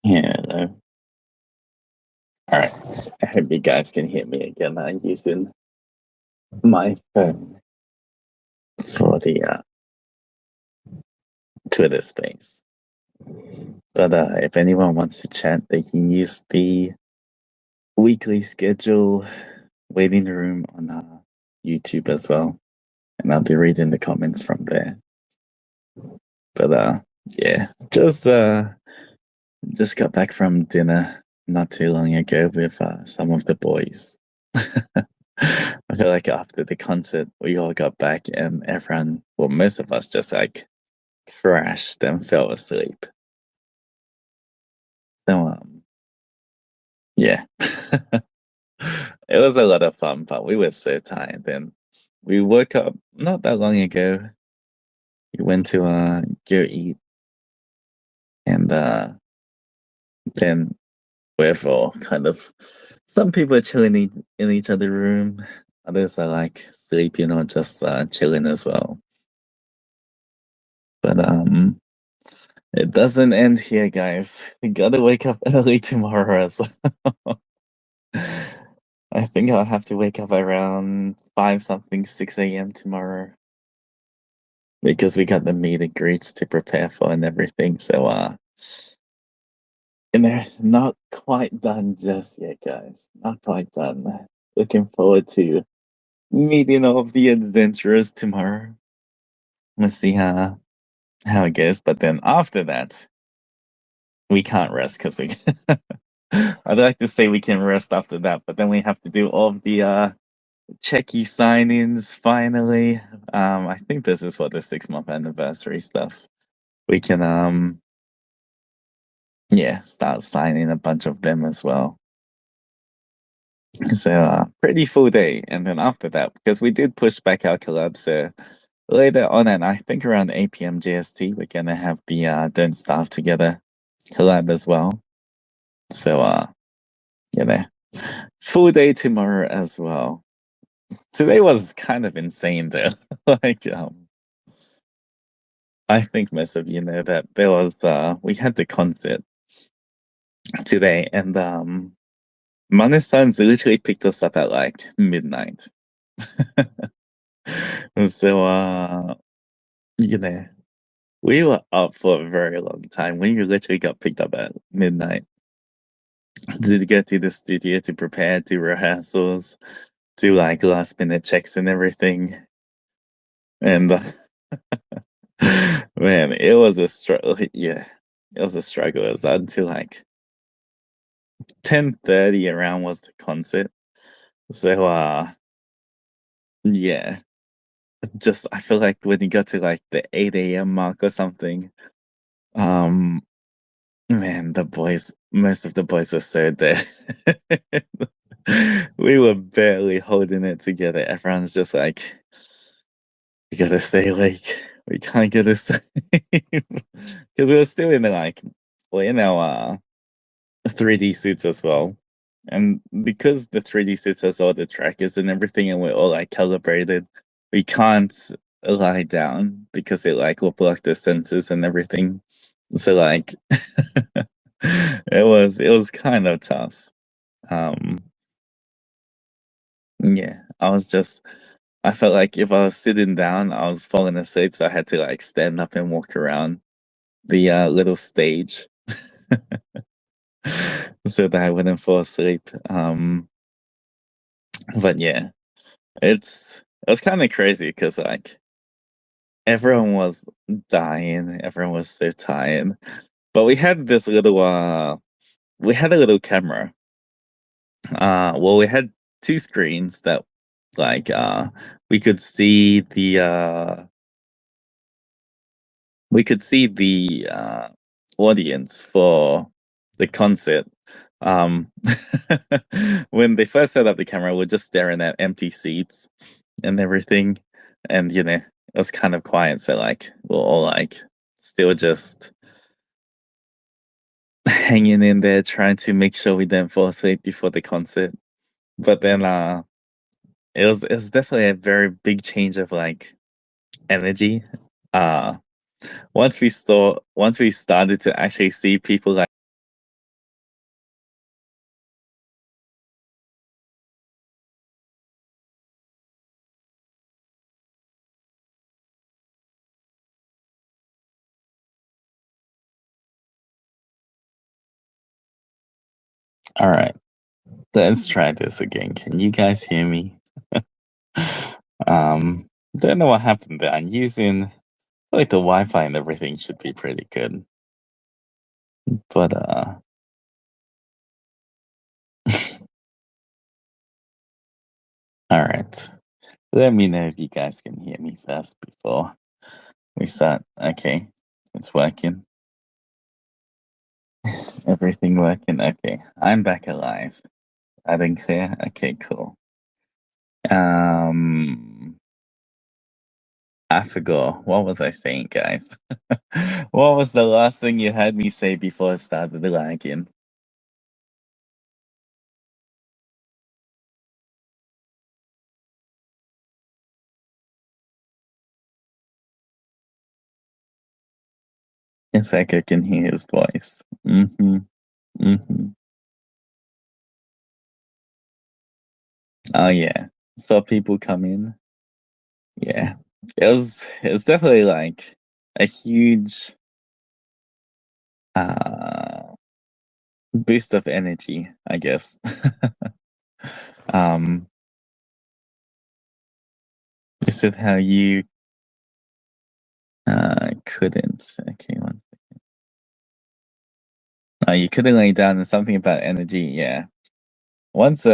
Yeah. All right. I hope you guys can hear me again. I'm using my phone for the Twitter space. But if anyone wants to chat, they can use the weekly schedule waiting room on YouTube as well. And I'll be reading the comments from there. But yeah, just got back from dinner not too long ago with some of the boys. I feel like after the concert, we all got back and everyone, well, most of us just like crashed and fell asleep. So, yeah, it was a lot of fun, but we were so tired. And we woke up not that long ago. We went to go eat, and then we're all kind of some people are chilling in each other's room, others are like sleeping or just chilling as well. But it doesn't end here, guys. We gotta wake up early tomorrow as well. I think I'll have to wake up around 5 something, 6 a.m. tomorrow because we got the meet and greets to prepare for and everything. So, and they're not quite done just yet, guys. Not quite done. Looking forward to meeting all of the adventurers tomorrow. Let's see how it goes. But then after that, we can't rest because we. I'd like to say we can rest after that, but then we have to do all of the checky sign-ins finally. I think this is what the 6 month anniversary stuff. We can yeah, start signing a bunch of them as well. So pretty full day. And then after that, because we did push back our collab, so later on and I think around 8 p.m. JST, we're gonna have the Don't Starve Together collab as well. So you know, full day tomorrow as well. Today was kind of insane though. Like I think most of you know that there was we had the concert today and Manes-san's literally picked us up at like midnight. So you know, we were up for a very long time. We literally got picked up at midnight to get to the studio to prepare, to rehearsals, to like last minute checks and everything. And man, it was a struggle. Yeah, it was a struggle. It was until like 10:30 around was the concert. So yeah, just I feel like when you got to like the 8 a.m. mark or something, um man, the boys, most of the boys were so dead. We were barely holding it together. Everyone's just like, we gotta stay awake. We can't get to sleep. Because we were still in the like, we're in our 3D suits as well. And because the 3D suits has all the trackers and everything, and we're all like calibrated, we can't lie down because it like will block the sensors and everything. So like it was kind of tough. Um yeah, I felt like if I was sitting down, I was falling asleep, so I had to like stand up and walk around the little stage so that I wouldn't fall asleep. But yeah, it was kind of crazy because like everyone was dying, everyone was so tired. But we had this little we had a little camera. Well, we had two screens that like we could see the audience for the concert. Um, when they first set up the camera, we're just staring at empty seats and everything, and it was kind of quiet. So like we're all like still just hanging in there, trying to make sure we didn't fall asleep before the concert. But then it was definitely a very big change of like energy. Uh once we started to actually see people like All right, let's try this again. Can you guys hear me? Don't know what happened there. I'm using like the Wi-Fi and everything should be pretty good, but all right. Let me know if you guys can hear me first before we start. Okay, it's working. Everything working. Okay, I'm back alive. I didn't clear. Okay, cool. Um, I forgot. What was I saying, guys? What was the last thing you had me say before I started lagging? It's like I can hear his voice. Mm-hmm. Mm-hmm. Oh yeah. Saw people come in. Yeah. It was definitely like a huge uh boost of energy, I guess. um is it how you couldn't okay one. You couldn't lay down and something about energy, yeah. Once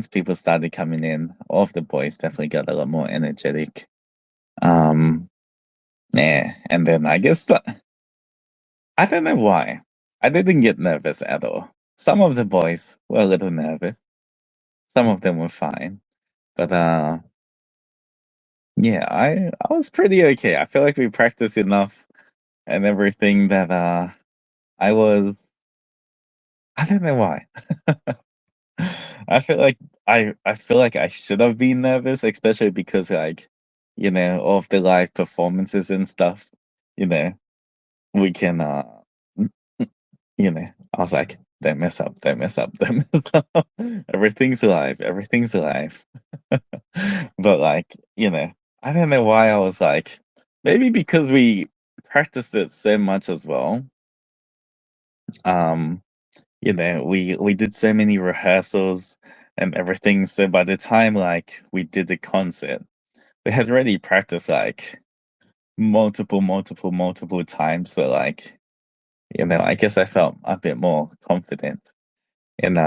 people started coming in, all of the boys definitely got a lot more energetic. Um yeah, and then I guess I don't know why. I didn't get nervous at all. Some of the boys were a little nervous. Some of them were fine. But yeah, I was pretty okay. I feel like we practiced enough and everything that I was I don't know why. I feel like I feel like I should have been nervous, especially because like, all of the live performances and stuff, you know, we can I was like, don't mess up, don't mess up, don't mess up. Everything's alive, everything's alive. But like, I don't know why I was like, maybe because we practiced it so much as well. Um, we did so many rehearsals and everything. So by the time like we did the concert, we had already practiced like multiple times. But like, I guess I felt a bit more confident and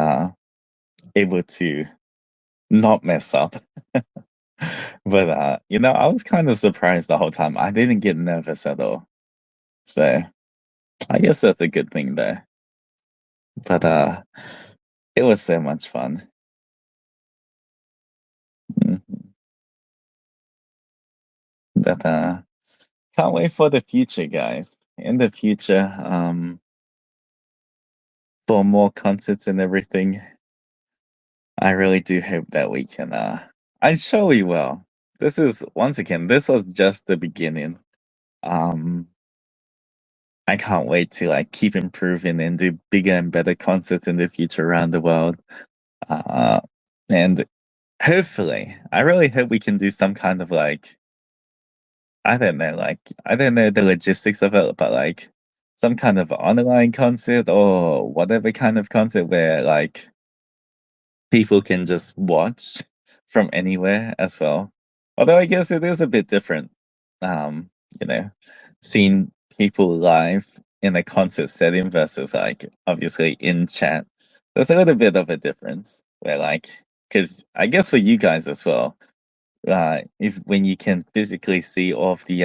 able to not mess up. But I was kind of surprised the whole time. I didn't get nervous at all. So I guess that's a good thing there. But it was so much fun. Mhm. But can't wait for the future, guys. In the future, for more concerts and everything. I really do hope that we can I'm sure we will. This is once again, this was just the beginning. Um I can't wait to like keep improving and do bigger and better concerts in the future around the world. Uh and hopefully, I really hope we can do some kind of like I don't know the logistics of it, but like some kind of online concert or whatever kind of concert where like people can just watch from anywhere as well. Although I guess it is a bit different, um, you know, seeing people live in a concert setting versus like obviously in chat. There's a little bit of a difference where like, because I guess for you guys as well, if when you can physically see all of the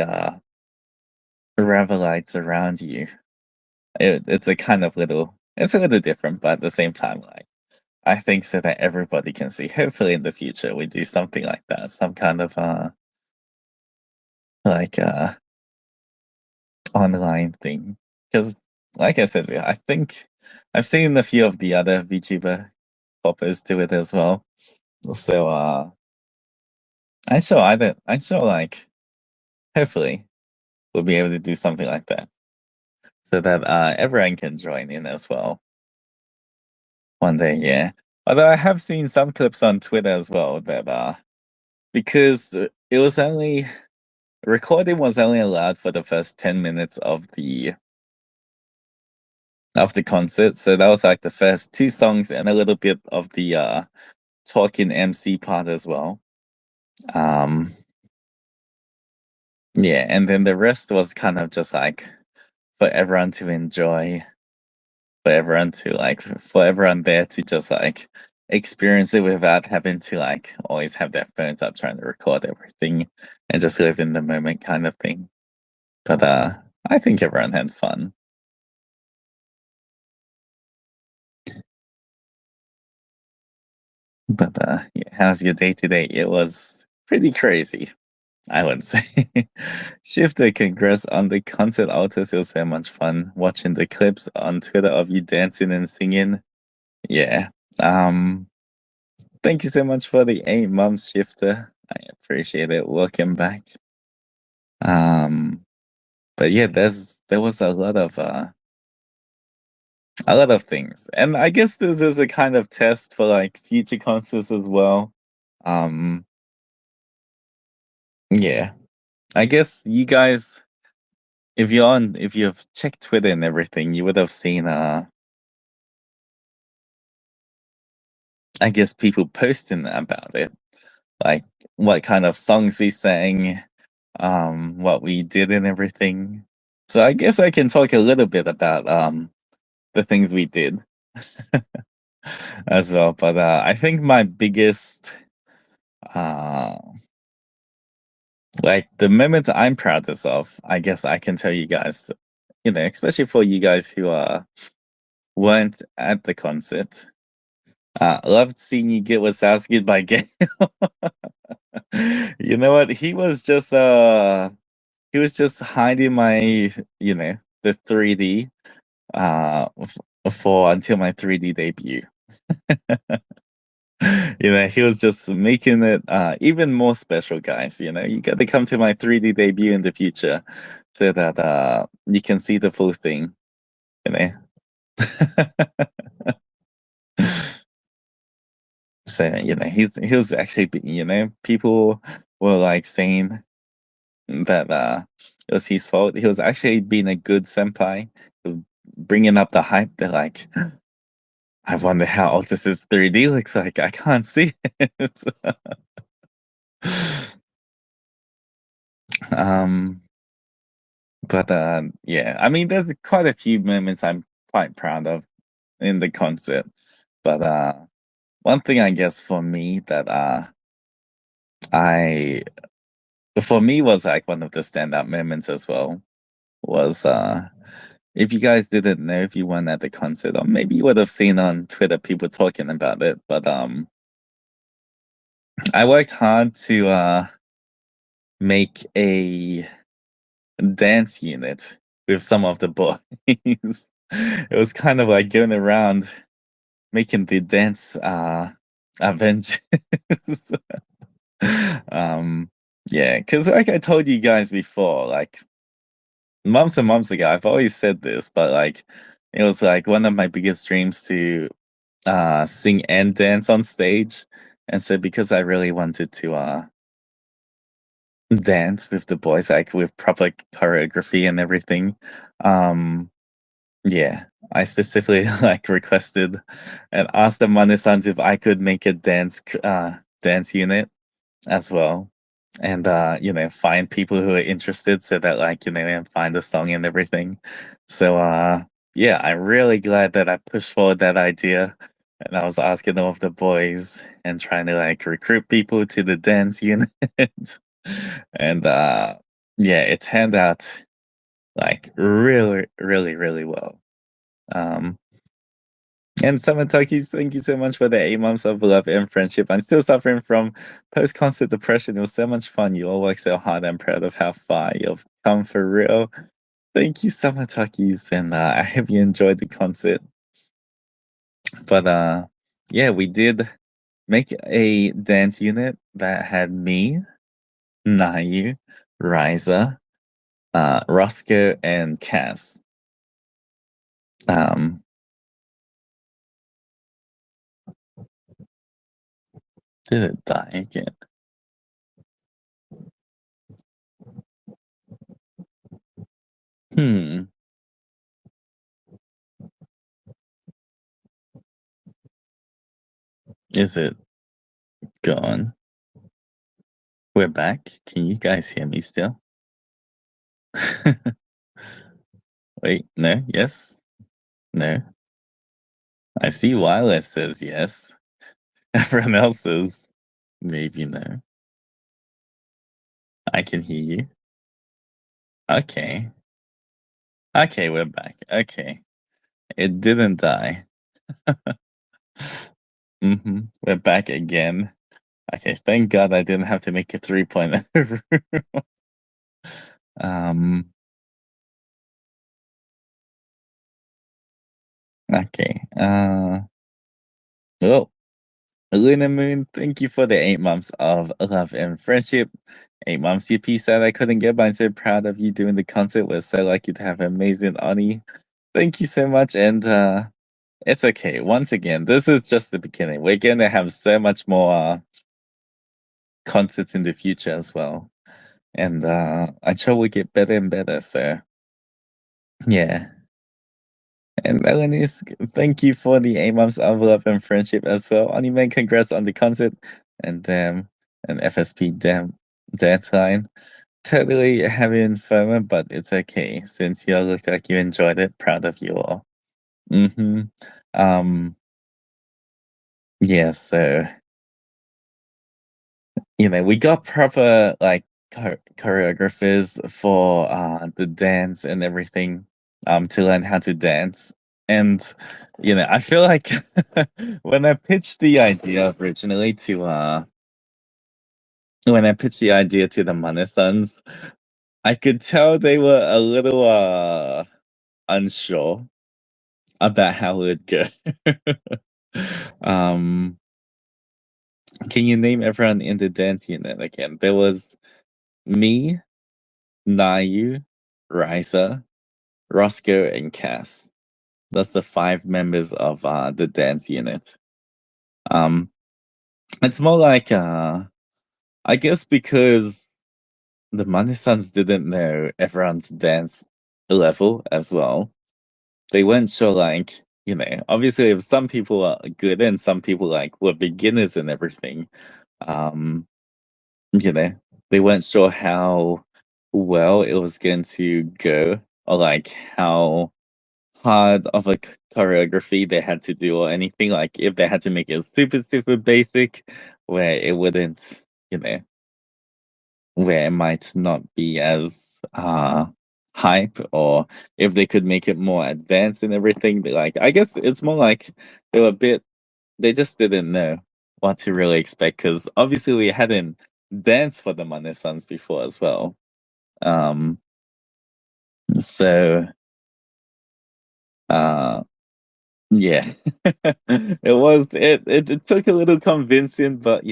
Ravelites around you, it's a kind of it's a little different, but at the same time, like I think so that everybody can see. Hopefully, in the future, we do something like that, some kind of like online thing. Because, like I said, I think I've seen a few of the other VTuber poppers do it as well. So, I'm sure, like, hopefully, we'll be able to do something like that, so that everyone can join in as well one day. Yeah. Although I have seen some clips on Twitter as well that because it was only recording was only allowed for the first 10 minutes of the of the concert. So that was like the first two songs and a little bit of the talking MC part as well. Um yeah, and then the rest was kind of just like for everyone to enjoy, for everyone there to just like experience it without having to like always have their phones up trying to record everything and just live in the moment kind of thing. But I think everyone had fun. But yeah, how's your day today? It was pretty crazy, I would say. Shifter, congrats on the concert, Altus. It was so much fun watching the clips on Twitter of you dancing and singing. Yeah. Um, Thank you so much for the 8 months, Shifter. I appreciate it. Welcome back. Um, but yeah, there was a lot of things. And I guess this is a kind of test for like future concerts as well. Um, yeah. I guess you guys, if you've checked Twitter and everything, you would have seen I guess people posting about it. Like what kind of songs we sang, what we did and everything. So I guess I can talk a little bit about the things we did as well. But I think my biggest uh like the moment I'm proudest of, I guess I can tell you guys, especially for you guys who weren't at the concert. Loved seeing you get Wazowski by Gale. You know what? He was just hiding my, the 3D for until my 3D debut. He was just making it even more special, guys. You got to come to my 3D debut in the future so that you can see the full thing, you know. So, he was actually, people were like saying that it was his fault. He was actually being a good senpai, he was bringing up the hype. They're like, I wonder how Altus's 3D looks like. I can't see it. um, but yeah, I mean, there's quite a few moments I'm quite proud of in the concert. But one thing I guess for me that I for me was like one of the standout moments as well was if you guys didn't know, if you weren't at the concert, or maybe you would have seen on Twitter people talking about it, but I worked hard to make a dance unit with some of the boys. It was kind of like going around making the dance Avengers. um yeah, because like I told you guys before, like months and months ago, I've always said this, but like it was like one of my biggest dreams to sing and dance on stage. And so because I really wanted to dance with the boys, like with proper choreography and everything, um yeah, I specifically like requested and asked the Manisans if I could make a dance unit as well. And find people who are interested so that like, and find a song and everything. So yeah, I'm really glad that I pushed forward that idea and I was asking all of the boys and trying to like recruit people to the dance unit. And yeah, it turned out like really, really, really well. Um and Summer thank you so much for the 8 months of love and friendship. I'm still suffering from post concert depression. It was so much fun. You all work so hard. I'm proud of how far you've come for real. Thank you, Summer and I hope you enjoyed the concert. But yeah, we did make a dance unit that had me, Nayu, Riza, Roscoe, and Cass. Um, did it die again? Hmm. Is it gone? We're back. Can you guys hear me still? Wait, no, yes, no. I see wireless says yes. Everyone else says maybe no. I can hear you. Okay. Okay, we're back. Okay. It didn't die. We're back again. Okay, thank God I didn't have to make a 3.0. um, okay. Oh, Luna Moon, thank you for the 8 months of love and friendship. 8 months, you said I couldn't get, but I'm so proud of you doing the concert. We're so lucky to have an amazing Ani. Thank you so much, and it's okay. Once again, this is just the beginning. We're gonna have so much more concerts in the future as well. And I'm sure we get better and better, so yeah. And Melanie's, thank you for the 8 months of love and friendship as well. Oniman, congrats on the concert and and FSP deadline. Totally having fun, but it's okay since you all look like you enjoyed it. Proud of you all. Mm-hmm. Um, yeah, so we got proper like choreographers for the dance and everything to learn how to dance. And I feel like when I pitched the idea originally to when I pitched the idea to the Manesans, I could tell they were a little unsure about how it would go. um can you name everyone in the dance unit again? There was me, Nayu, Risa, Roscoe, and Cass. That's the 5 members of the dance unit. Um, it's more like I guess because the Manisans didn't know everyone's dance level as well. They weren't sure, like obviously, if some people are good and some people like were beginners and everything, um, you know, they weren't sure how well it was going to go or like how hard of a choreography they had to do or anything. Like if they had to make it super, super basic where it wouldn't, you know, where it might not be as hype or if they could make it more advanced and everything. But like I guess it's more like they were a bit they just didn't know what to really expect because obviously we hadn't danced for the Manesans before as well. Um so uh yeah. It took a little convincing, but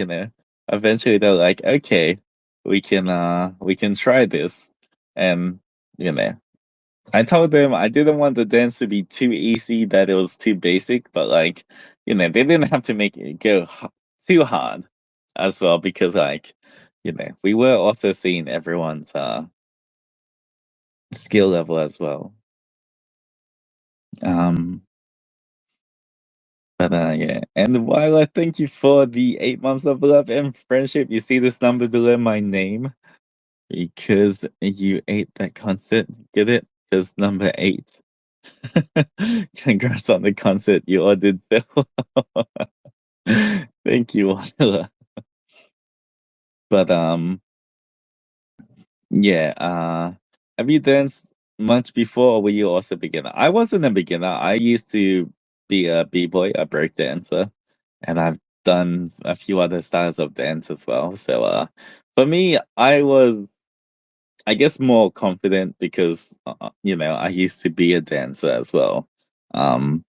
eventually they're like, okay, we can try this. And you know, I told them I didn't want the dance to be too easy, that it was too basic, but like, they didn't have to make it go too hard as well because like, we were also seeing everyone's skill level as well. Um But yeah, and while I thank you for the 8 months of love and friendship, you see this number below my name because you ate that concert. Get it? Because number 8. Congrats on the concert. You all did so well. Thank you, Wanda. But yeah. Have you danced much before, or were you also a beginner? I wasn't a beginner. I used to be a b-boy, a break dancer, and I've done a few other styles of dance as well. So for me, I was, I guess, more confident because I used to be a dancer as well. Um,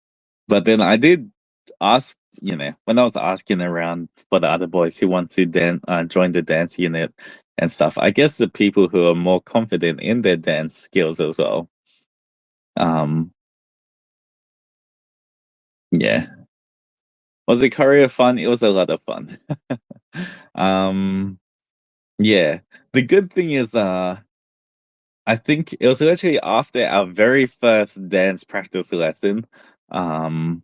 but then I did ask, when I was asking around for the other boys who want to join the dance unit and stuff. I guess the people who are more confident in their dance skills as well. Um, yeah. Was it Korea fun? It was a lot of fun. um, yeah. The good thing is, I think it was actually after our very first dance practice lesson. Um,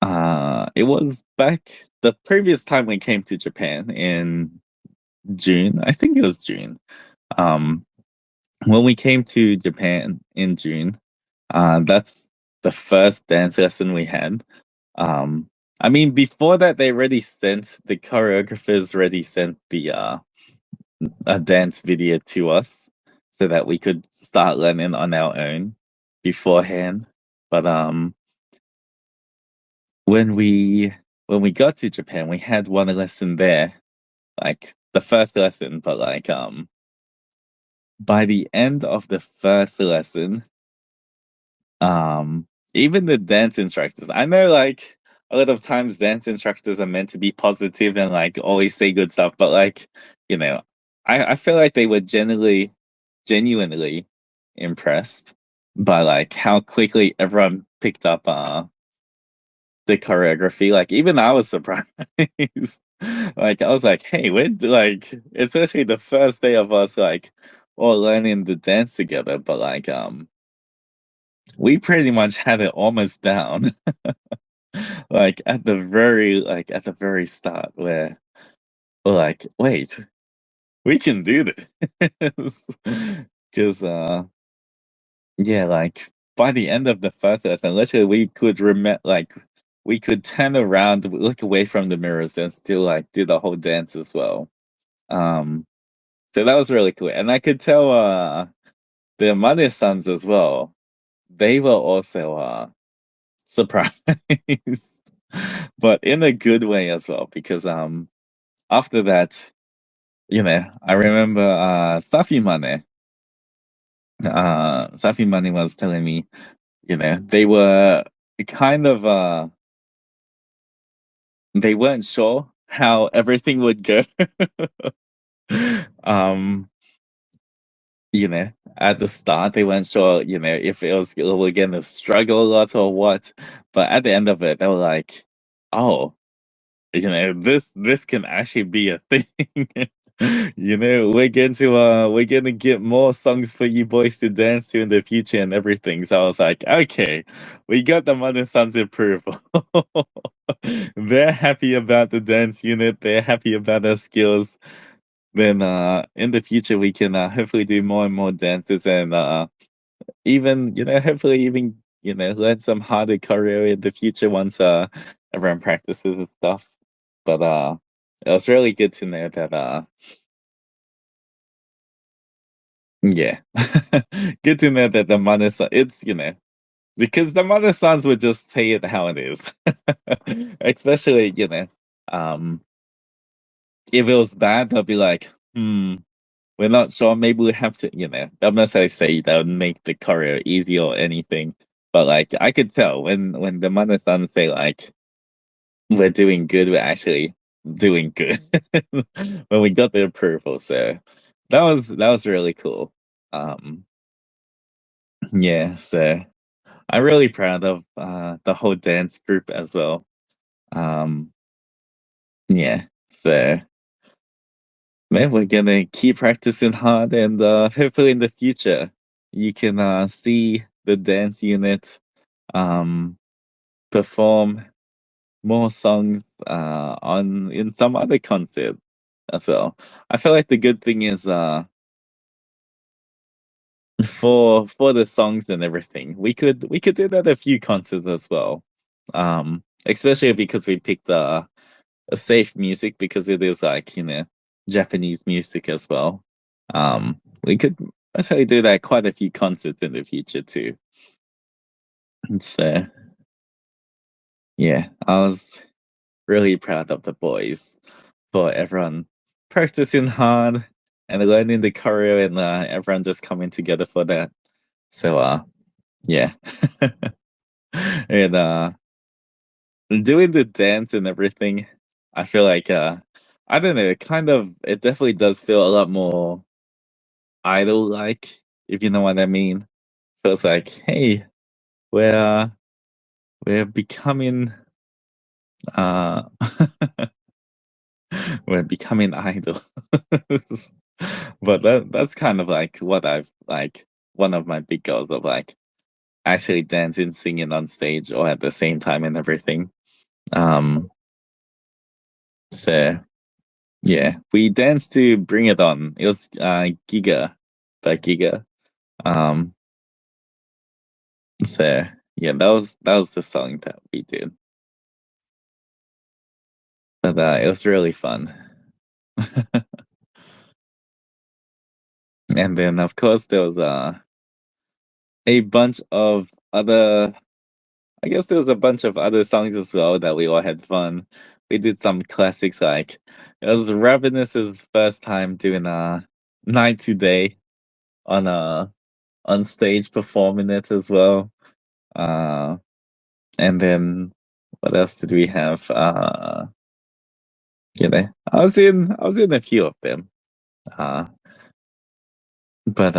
It was back the previous time we came to Japan in June. I think it was June. Um, when we came to Japan in June, that's the first dance lesson we had. Um, I mean, before that, they already sent the choreographers already sent the a dance video to us so that we could start learning on our own beforehand. But when we when we got to Japan, we had one lesson there, like the first lesson, but like by the end of the first lesson, even the dance instructors, I know like a lot of times dance instructors are meant to be positive and like always say good stuff, but like, you know, I feel like they were genuinely impressed by like how quickly everyone picked up the choreography. Like even I was surprised. Like I was like, hey, like especially the first day of us like all learning the dance together, but like we pretty much had it almost down. Like at the very start where we're like, wait, we can do this. Cause yeah, like by the end of the first lesson, literally we could remember like we could turn around, look away from the mirrors and still like do the whole dance as well. Um so that was really cool. And I could tell the Mane sons as well, they were also surprised. But in a good way as well, because after that, I remember Safi Mane was telling me, they were kind of they weren't sure how everything would go. um, at the start they weren't sure, if we're gonna struggle a lot or what. But at the end of it, they were like, oh, this can actually be a thing. We're gonna get more songs for you boys to dance to in the future and everything. So I was like, okay, we got the Mother Sons approval. They're happy about the dance unit, they're happy about our skills. Then in the future we can hopefully do more and more dances and even, hopefully even, learn some harder choreo in the future once everyone practices and stuff. But it was really good to know that yeah. Good to know that the mother son it's because the mother sons would just say it how it is. Especially, um if it was bad, they'll be like, we're not sure. Maybe we have to, they'll not necessarily say that would make the choreo easy or anything. But like I could tell when the mother sons say like we're doing good, we're actually doing good when we got the approval. So that was really cool. Um yeah, so I'm really proud of the whole dance group as well. Um yeah, so man, we're gonna keep practicing hard and hopefully in the future you can see the dance unit um perform more songs on in some other concert as well. I feel like the good thing is for the songs and everything, we could do that at a few concerts as well. Especially because we picked a safe music because it is like, Japanese music as well. We could actually do that quite a few concerts in the future too. So yeah, I was really proud of the boys for everyone practicing hard and learning the choreo and everyone just coming together for that. So yeah. And doing the dance and everything, I feel like I don't know, it definitely does feel a lot more idol like, if you know what I mean. Feels like, hey, we're we're becoming uh we're becoming idols. But that's kind of like what I've like one of my big goals of like actually dancing, singing on stage or at the same time and everything. Um, so yeah, we danced to "Bring It On." It was Giga by Giga. Um, so yeah, that was the song that we did, but it was really fun. And then of course there was a bunch of other. I guess there was a bunch of other songs as well that we all had fun. We did some classics like it was Ravenous' first time doing Night to Day on on stage performing it as well. Uh and then what else did we have? I was in a few of them. Uh but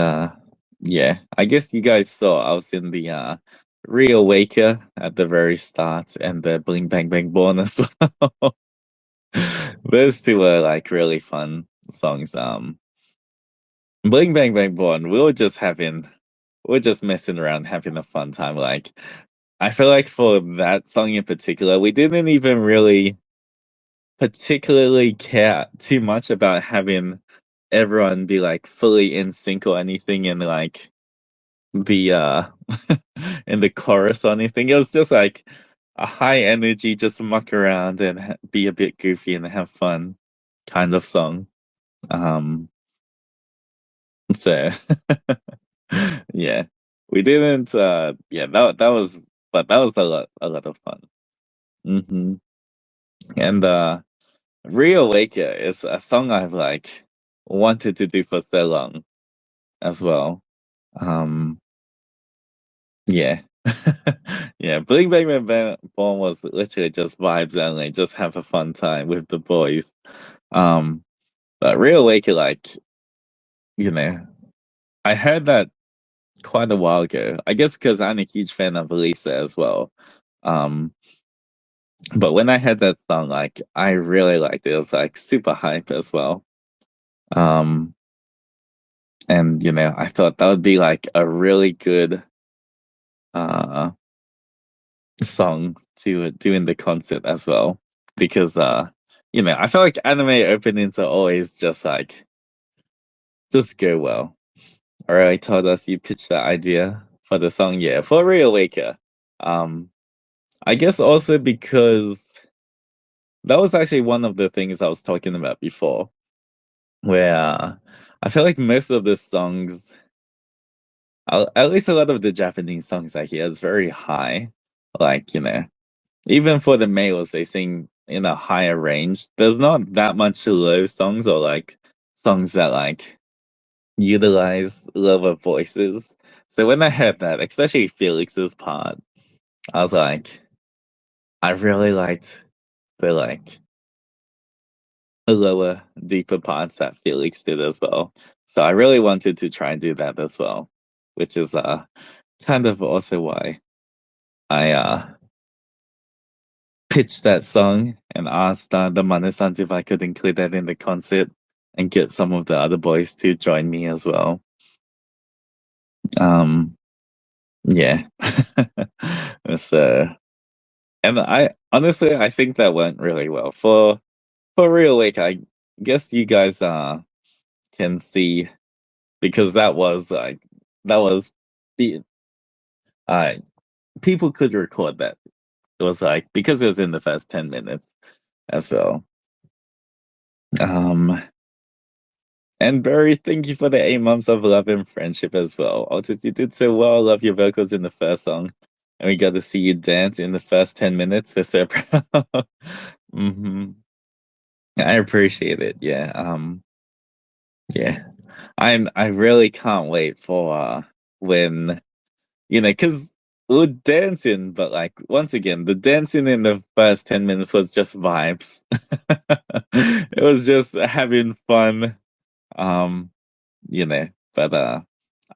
yeah, I guess you guys saw I was in the Real Waker at the very start and the Bling Bang Bang Born as well. Those two were like really fun songs. Bling Bang Bang Born, we were just messing around, having a fun time. Like, I feel like for that song in particular, we didn't even really particularly care too much about having everyone be like fully in sync or anything in like the in the chorus or anything. It was just like a high energy, just muck around and be a bit goofy and have fun kind of song. Um, so yeah, we didn't. Yeah, that was, but that was a lot of fun. hmm And Reawaker is a song I've like wanted to do for so long as well. Um, yeah. Yeah, Bling Bang Bang Bang Boom was literally just vibes only, just have a fun time with the boys. Um, but Reawaker, like, you know, I heard that quite a while ago. I guess because I'm a huge fan of Lisa as well. Um, but when I heard that song, like, I really liked it. It was like super hype as well. Um, and I thought that would be like a really good uh song to do in the concert as well. Because I feel like anime openings are always just like just go well. Alright, told us you pitched that idea for the song, yeah, for Reawaker. Um I guess also because that was actually one of the things I was talking about before, where I feel like most of the songs, at least a lot of the Japanese songs I hear, is very high. Like, even for the males, they sing in a higher range. There's not that much low songs or like songs that like utilize lower voices. So when I heard that, especially Felix's part, I was like, I really liked the like lower, deeper parts that Felix did as well. So I really wanted to try and do that as well, which is kind of also why I pitched that song and asked the Manesans if I could include that in the concert and get some of the other boys to join me as well. Um, yeah. So, and I honestly I think that went really well for real. Like I guess you guys can see because that was the uh people could record that. It was like because it was in the first 10 minutes as well. Um, and Barry, thank you for the 8 months of love and friendship as well. Altus, you did so well. I love your vocals in the first song. And we got to see you dance in the first 10 minutes. We're so proud. hmm I appreciate it. Yeah. Yeah. I really can't wait for when because we're dancing, but like once again, the dancing in the first 10 minutes was just vibes. It was just having fun. Um, but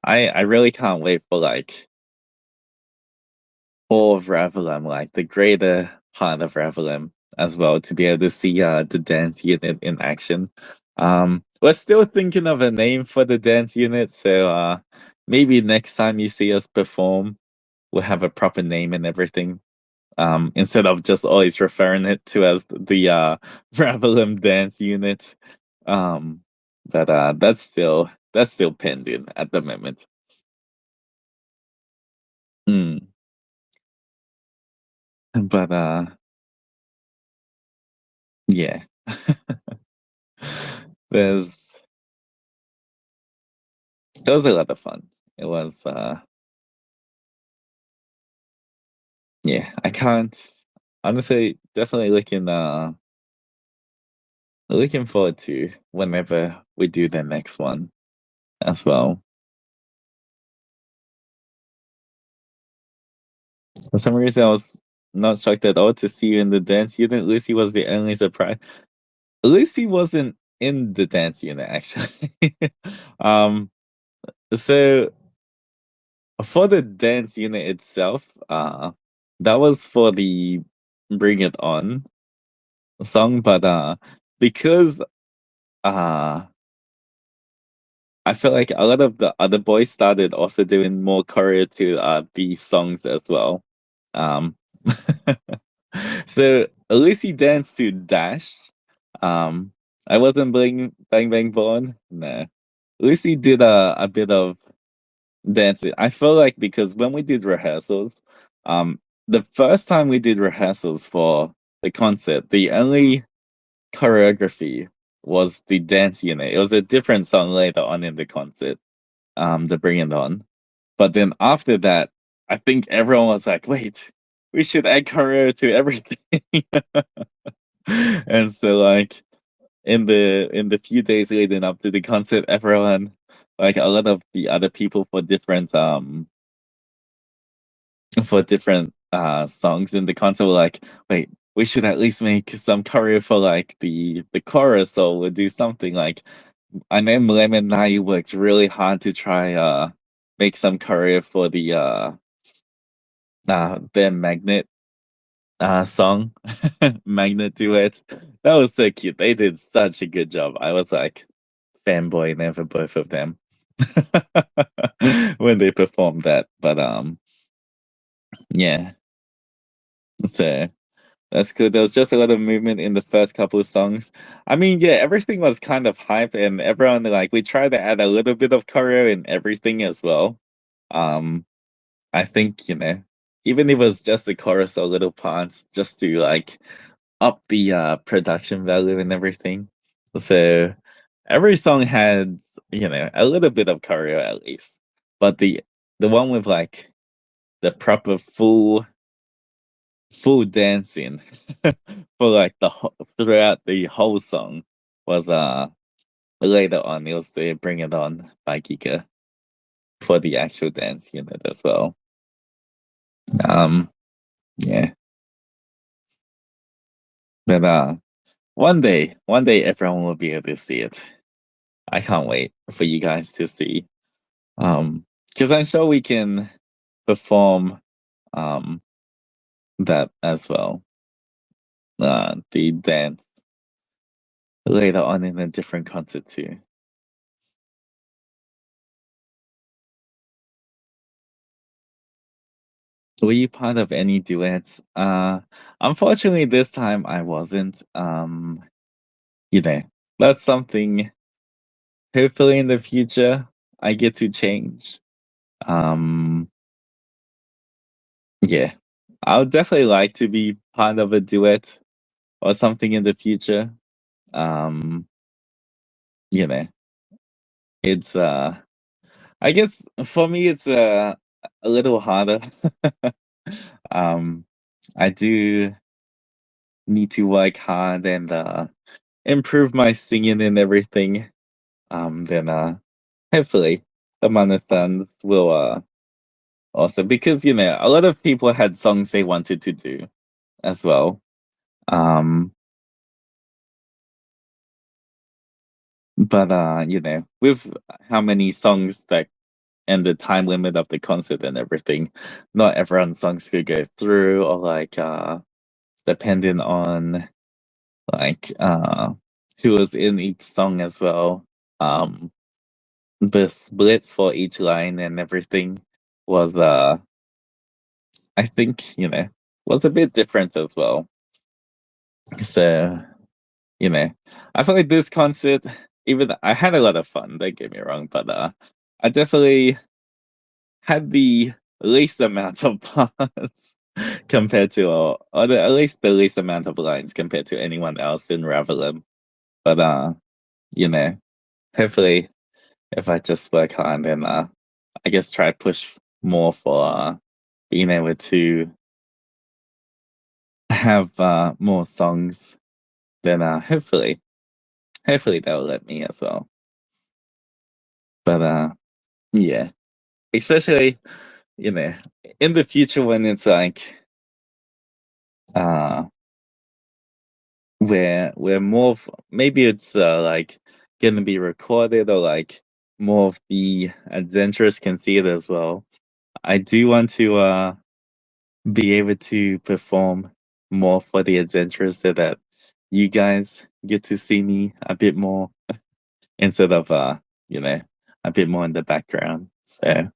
I really can't wait for like all of Revelem, like the greater part of Revelem as well, to be able to see the dance unit in action. We're still thinking of a name for the dance unit, so maybe next time you see us perform, we'll have a proper name and everything. instead of just always referring it to as the Ravelim dance unit. Um, but that's still pending at the moment. Mm. But yeah. There's It was a lot of fun. It was yeah, I can't honestly definitely looking forward to whenever we do the next one as well. For some reason I was not shocked at all to see you in the dance unit. Lucy was the only surprise. Lucy wasn't in the dance unit actually. um so for the dance unit itself, that was for the Bring It On song, but because uh I feel like a lot of the other boys started also doing more choreo to these songs as well. Um so Lucy danced to Dash. I wasn't Bang Bang Born. No. Lucy did a bit of dancing. I feel like because when we did rehearsals, the first time we did rehearsals for the concert, the only choreography was the dance unit. It was a different song later on in the concert, to Bring It On. But then after that, I think everyone was like, wait, we should add choreo to everything. And so like in the few days leading up to the concert, everyone, like a lot of the other people for different songs in the concert were like, wait, we should at least make some choreo for like the chorus, or we'll do something like I know Lemon Nai worked really hard to try make some choreo for the Magnet song. Magnet duet. That was so cute. They did such a good job. I was like fanboy there for both of them when they performed that. But yeah. So that's good. There was just a lot of movement in the first couple of songs. I mean, yeah, everything was kind of hype, and everyone like we tried to add a little bit of choreo in everything as well. Um, I think even if it was just the chorus or little parts, just to like up the production value and everything. So every song had a little bit of choreo at least, but the one with like the proper full dancing for like throughout the whole song was later on. It was the Bring It On by Giga for the actual dance unit as well. Um yeah. But one day everyone will be able to see it. I can't wait for you guys to see. Because I'm sure we can perform um that as well. The dance later on in a different concert too. Were you part of any duets? Unfortunately, this time I wasn't. You know, that's something hopefully in the future I get to change. Um, yeah, I would definitely like to be part of a duet or something in the future. Um, you know, it's I guess for me it's a little harder. um, I do need to work hard and improve my singing and everything. Then hopefully the marathons will also, because a lot of people had songs they wanted to do as well. Um, but with how many songs that and the time limit of the concert and everything, not everyone's songs could go through, or like depending on like who was in each song as well. Um, the split for each line and everything was I think was a bit different as well. So, you know, I feel like this concert, even I had a lot of fun, don't get me wrong, but I definitely had the least amount of parts compared to, or at least the least amount of lines compared to anyone else in Ravelin. But, you know, hopefully if I just work hard and, I guess try to push more for, being able to have, more songs, then, hopefully that will let me as well. But, yeah, especially, you know, in the future when it's like, uh where more maybe it's like gonna be recorded, or like more of the adventurers can see it as well. I do want to be able to perform more for the adventurers so that you guys get to see me a bit more instead of you know, a bit more in the background. So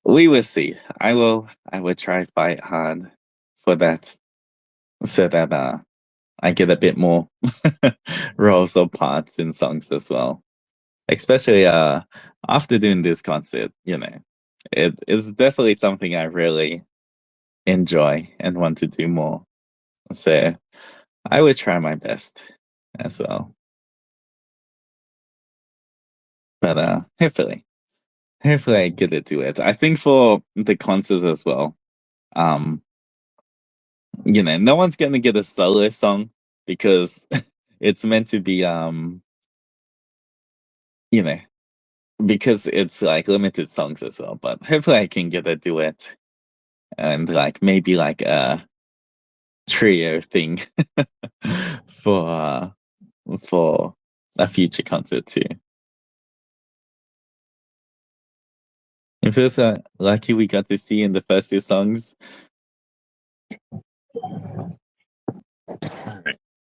we will see. I will try fight hard for that, so that I get a bit more roles or parts in songs as well. Especially after doing this concert, you know, it is definitely something I really enjoy and want to do more. So I would try my best as well. But hopefully I get to do it. I think for the concert as well, um, you know, no one's gonna get a solo song because it's meant to be you know, because it's like limited songs as well. But hopefully I can get a duet and like maybe like a trio thing for for a future concert too. It feels lucky we got to see in the first two songs.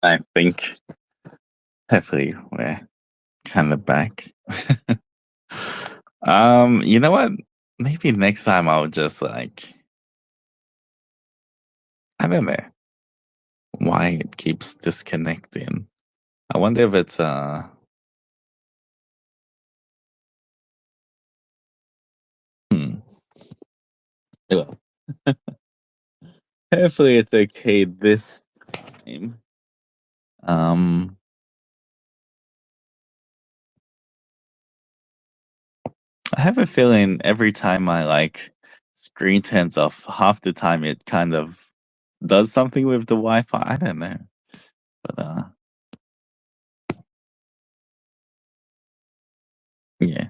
I think hopefully we're kind of back. You know what? Maybe next time I'll just like, I don't know why it keeps disconnecting. I wonder if it's hmm. Well, hopefully it's okay this time. Um I have a feeling every time I like screen turns off, half the time it kind of does something with the Wi-Fi. I don't know. But yeah.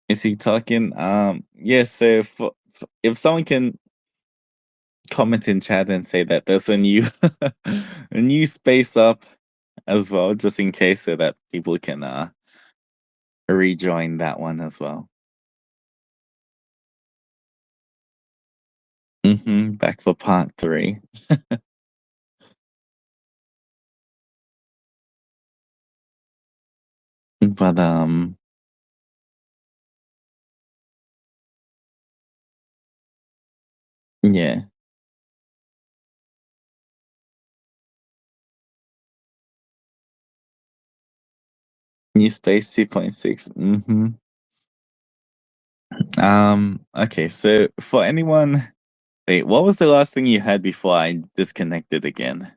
Is he talking? Yeah, so if someone can comment in chat and say that there's a new a new space up as well, just in case, so that people can rejoin that one as well. Back for part three. But yeah. New space 2.6. Okay, so for anyone, wait, what was the last thing you had before I disconnected again?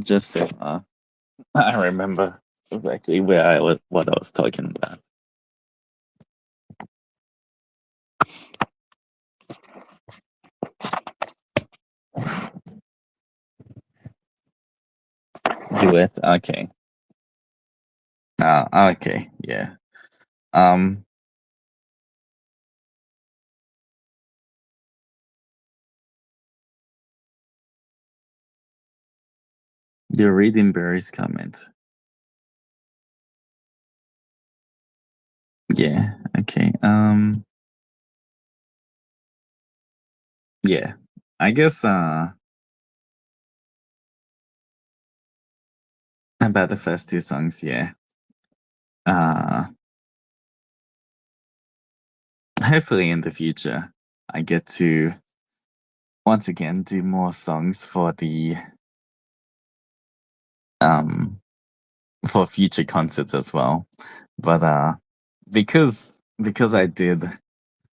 Just so I remember exactly where I was, what I was talking about. Duet. Okay. Okay. Yeah. Um, you're reading Barry's comment. Yeah. Okay. Yeah. I guess. About the first two songs, yeah. Uh, Hopefully in the future, I get to once again do more songs um for future concerts as well. But because I did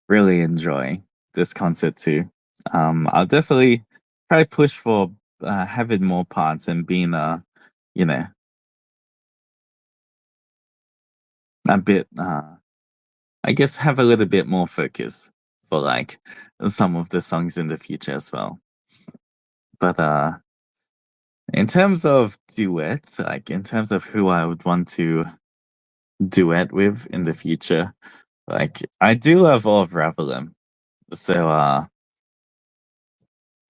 really enjoy this concert too, I'll definitely try push for having more parts and being you know a bit I guess have a little bit more focus for like some of the songs in the future as well. But in terms of duets, like in terms of who I would want to duet with in the future, like I do love all of Ravelim. So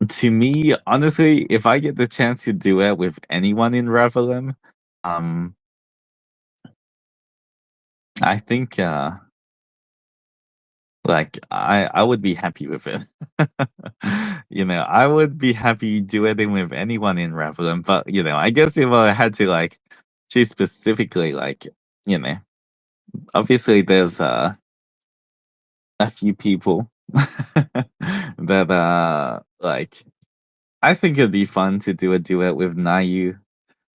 to me, honestly, if I get the chance to duet with anyone in Ravelim, um I think like I would be happy with it. I would be happy duetting with anyone in Ravelim, but I guess if I had to like choose specifically, like, you know, obviously there's a few people that like I think it'd be fun to do a duet with Nayu,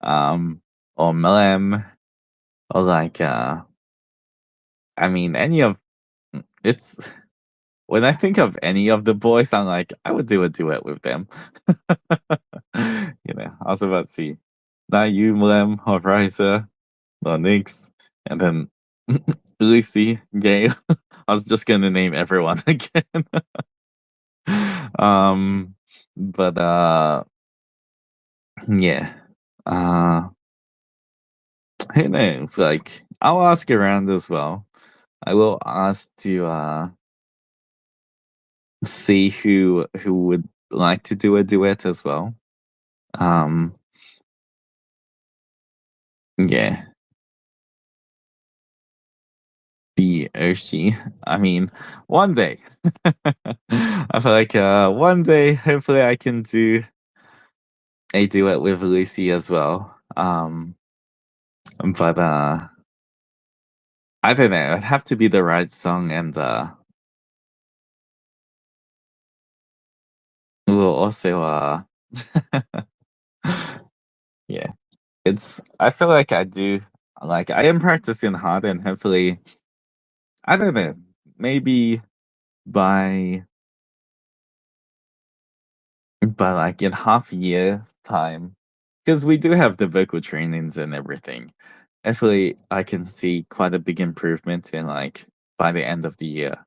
or Melem, or like I mean any of it's when I think of any of the boys, I'm like, I would do a duet with them. I was about to see Nayu, Melem, Horizon, or Nix, and then Lucy, Gay. I was just gonna name everyone again. um, but yeah. Uh, who knows? Like, I'll ask around as well. I will ask to see who would like to do a duet as well. Um, yeah, the Oshi. I mean, one day. I feel like one day, hopefully, I can do a duet with Lucy as well. But I don't know. It'd have to be the right song, and we'll also yeah. I feel like I do like I am practicing hard, and hopefully I don't know, maybe by like in half a year time, because we do have the vocal trainings and everything. Hopefully I can see quite a big improvement in like by the end of the year.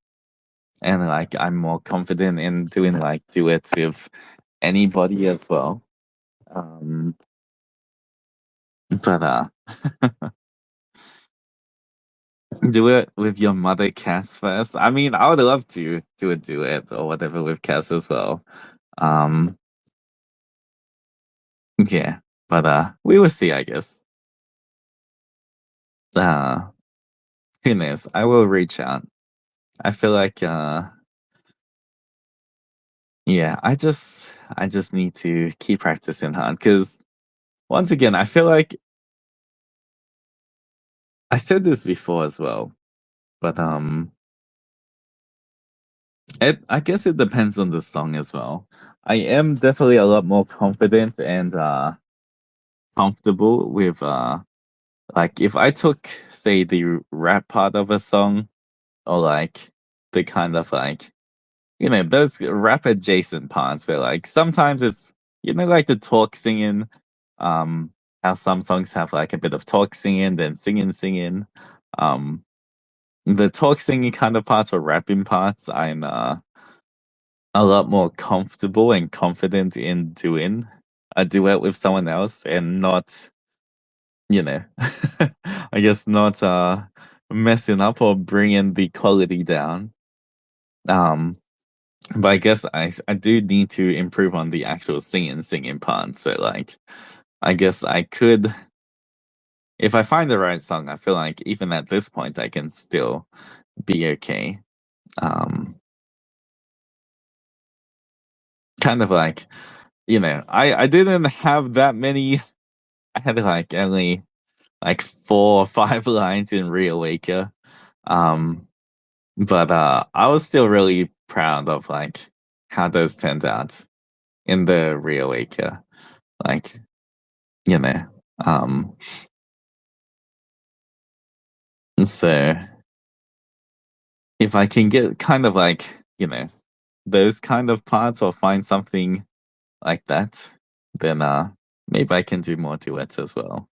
And like I'm more confident in doing like duets with anybody as well. Um but do it with your mother Cass first. I mean, I would love to do a duet or whatever with Cass as well. Um yeah, but we will see, I guess. Uh who knows? I will reach out. I feel like yeah, I just need to keep practicing hard because once again, I feel like I said this before as well, but I guess it depends on the song as well. I am definitely a lot more confident and comfortable with like if I took say the rap part of a song or like the kind of like those rap adjacent parts where like sometimes it's like the talk singing, um how some songs have like a bit of talk singing then singing. um the talk singing kind of parts or rapping parts I'm a lot more comfortable and confident in doing a duet with someone else and not you know I guess not messing up or bringing the quality down. um But I guess I do need to improve on the actual singing part. So like I guess I could if I find the right song, I feel like even at this point I can still be okay. Um Kind of like, I didn't have that many I had like only like 4 or 5 lines in Reawaker. Um, but I was still really proud of like how those turned out in the Reawaker. Like, you know. Um so if I can get kind of like, those kind of parts or find something like that, then maybe I can do more duets as well.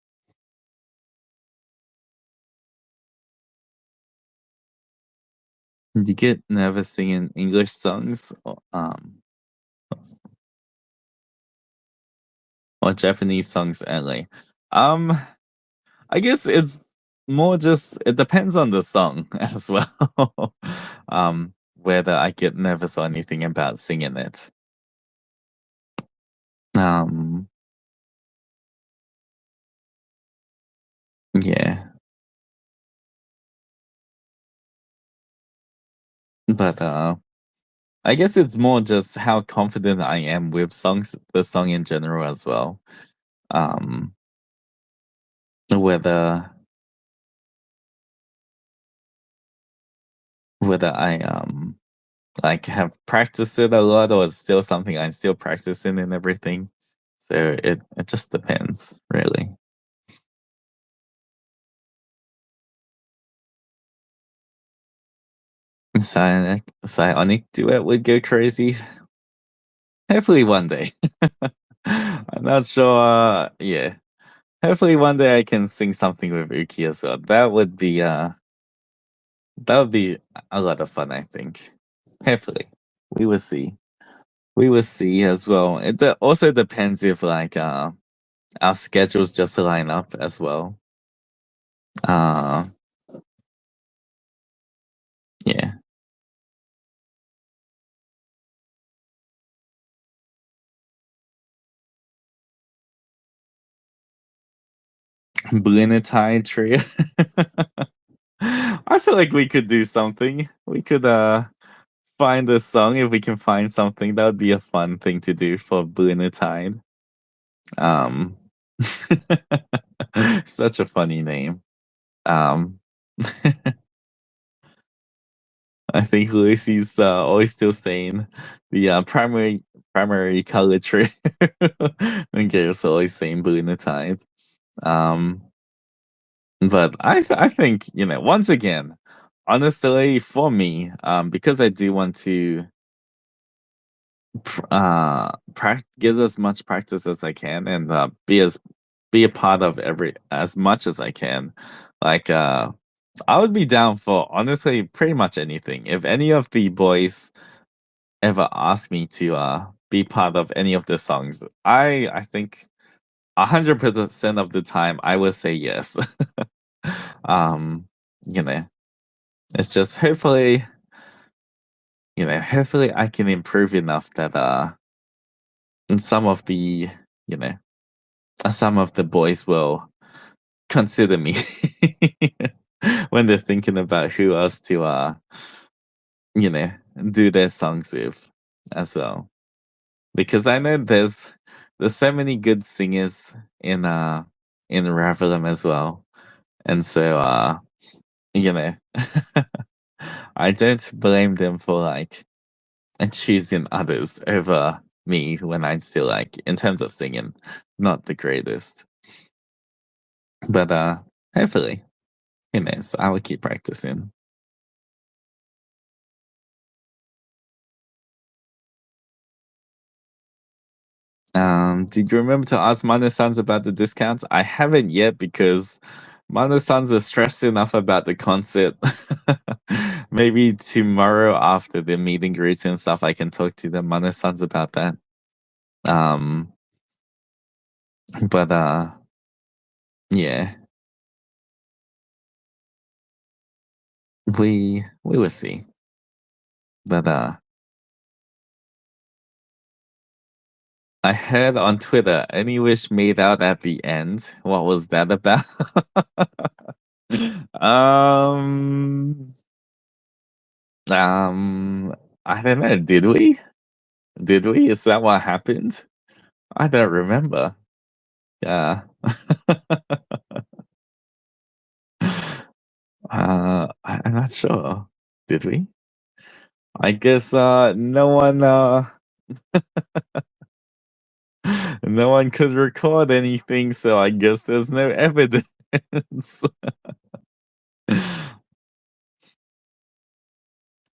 Do you get nervous singing English songs or Japanese songs only? Um, I guess it's more just it depends on the song as well. Whether I get nervous or anything about singing it. Um, yeah, but I guess it's more just how confident I am with the song in general as well. Um, whether I like have practiced it a lot or it's still something I'm still practicing and everything. So it just depends, really. Psionic duet would go crazy. Hopefully one day. I'm not sure. Yeah, hopefully one day I can sing something with Uki as well. That would be a lot of fun. I think. Hopefully, we will see. We will see as well. Also depends if like our schedules just line up as well. Uh, yeah. Blinatide trio. I feel like we could do something. We could find a song if we can find something. That would be a fun thing to do for Blinatide. Um such a funny name. Um I think Lucy's always still saying the primary color trio. And Gail's always saying Blinatide. Um But I think, once again, honestly, for me, because I do want to get as much practice as I can and be a part of every as much as I can. Like I would be down for honestly pretty much anything. If any of the boys ever ask me to be part of any of the songs, I think 100% of the time I will say yes. um, you know, it's just hopefully I can improve enough that some of the you know some of the boys will consider me when they're thinking about who else to you know do their songs with as well. Because I know there's so many good singers in Ravelim as well. And so you know I don't blame them for like and choosing others over me when I'm still like in terms of singing, not the greatest. But hopefully, who knows? I will keep practicing. Did you remember to ask Mana-sans about the discounts? I haven't yet because Mana-sans was stressed enough about the concert. Maybe tomorrow after the meet and greets and stuff, I can talk to the Mana-sans about that. Um, but yeah, we will see. But I heard on Twitter, any wish made out at the end. What was that about? um, I don't know. Did we? Did we? Is that what happened? I don't remember. Yeah. I'm not sure. Did we? I guess no one no one could record anything, so I guess there's no evidence.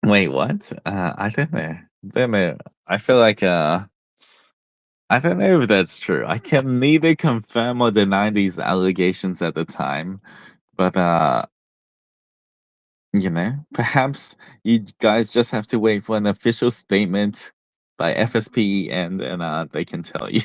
Wait, what? I don't know. Don't know. I feel like I don't know if that's true. I can neither confirm or deny these allegations at the time, but perhaps you guys just have to wait for an official statement by FSP and then they can tell you.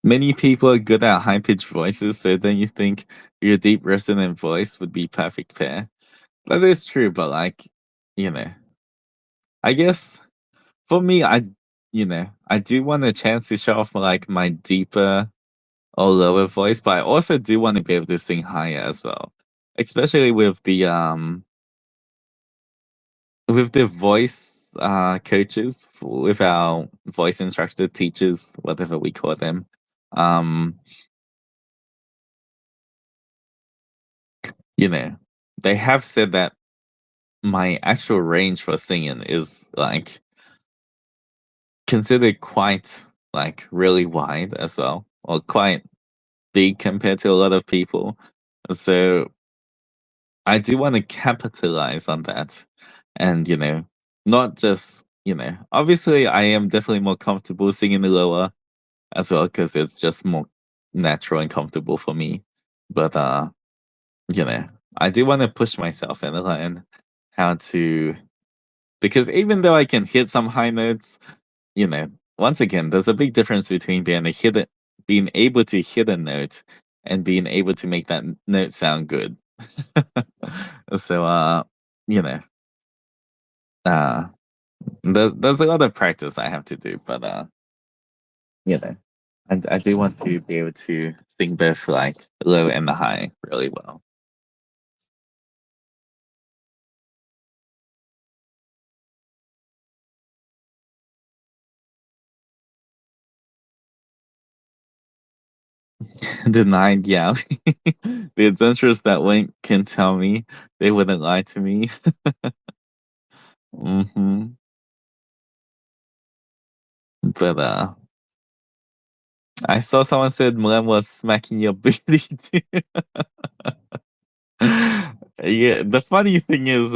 Many people are good at high pitched voices, so don't you think your deep resonant voice would be perfect pair? That is true, but like, you know, I guess for me, I do want a chance to show off like my deeper or lower voice, but I also do want to be able to sing higher as well. Especially with the voice coaches, with our voice instructor teachers, whatever we call them. Um, you know, they have said that my actual range for singing is like considered quite like really wide as well, or quite big compared to a lot of people. So I do want to capitalize on that. And, not just, obviously I am definitely more comfortable singing the lower as well because it's just more natural and comfortable for me. But, you know, I do want to push myself and learn how to, because even though I can hit some high notes, once again, there's a big difference between being able to hit a note and being able to make that note sound good. So, you know, uh, there's a lot of practice I have to do, but you know, I do want to be able to sing both like low and the high really well. Denied, yeah. The adventurers that went can tell me they wouldn't lie to me. hmm But I saw someone said Mlem was smacking your booty too. Yeah, the funny thing is,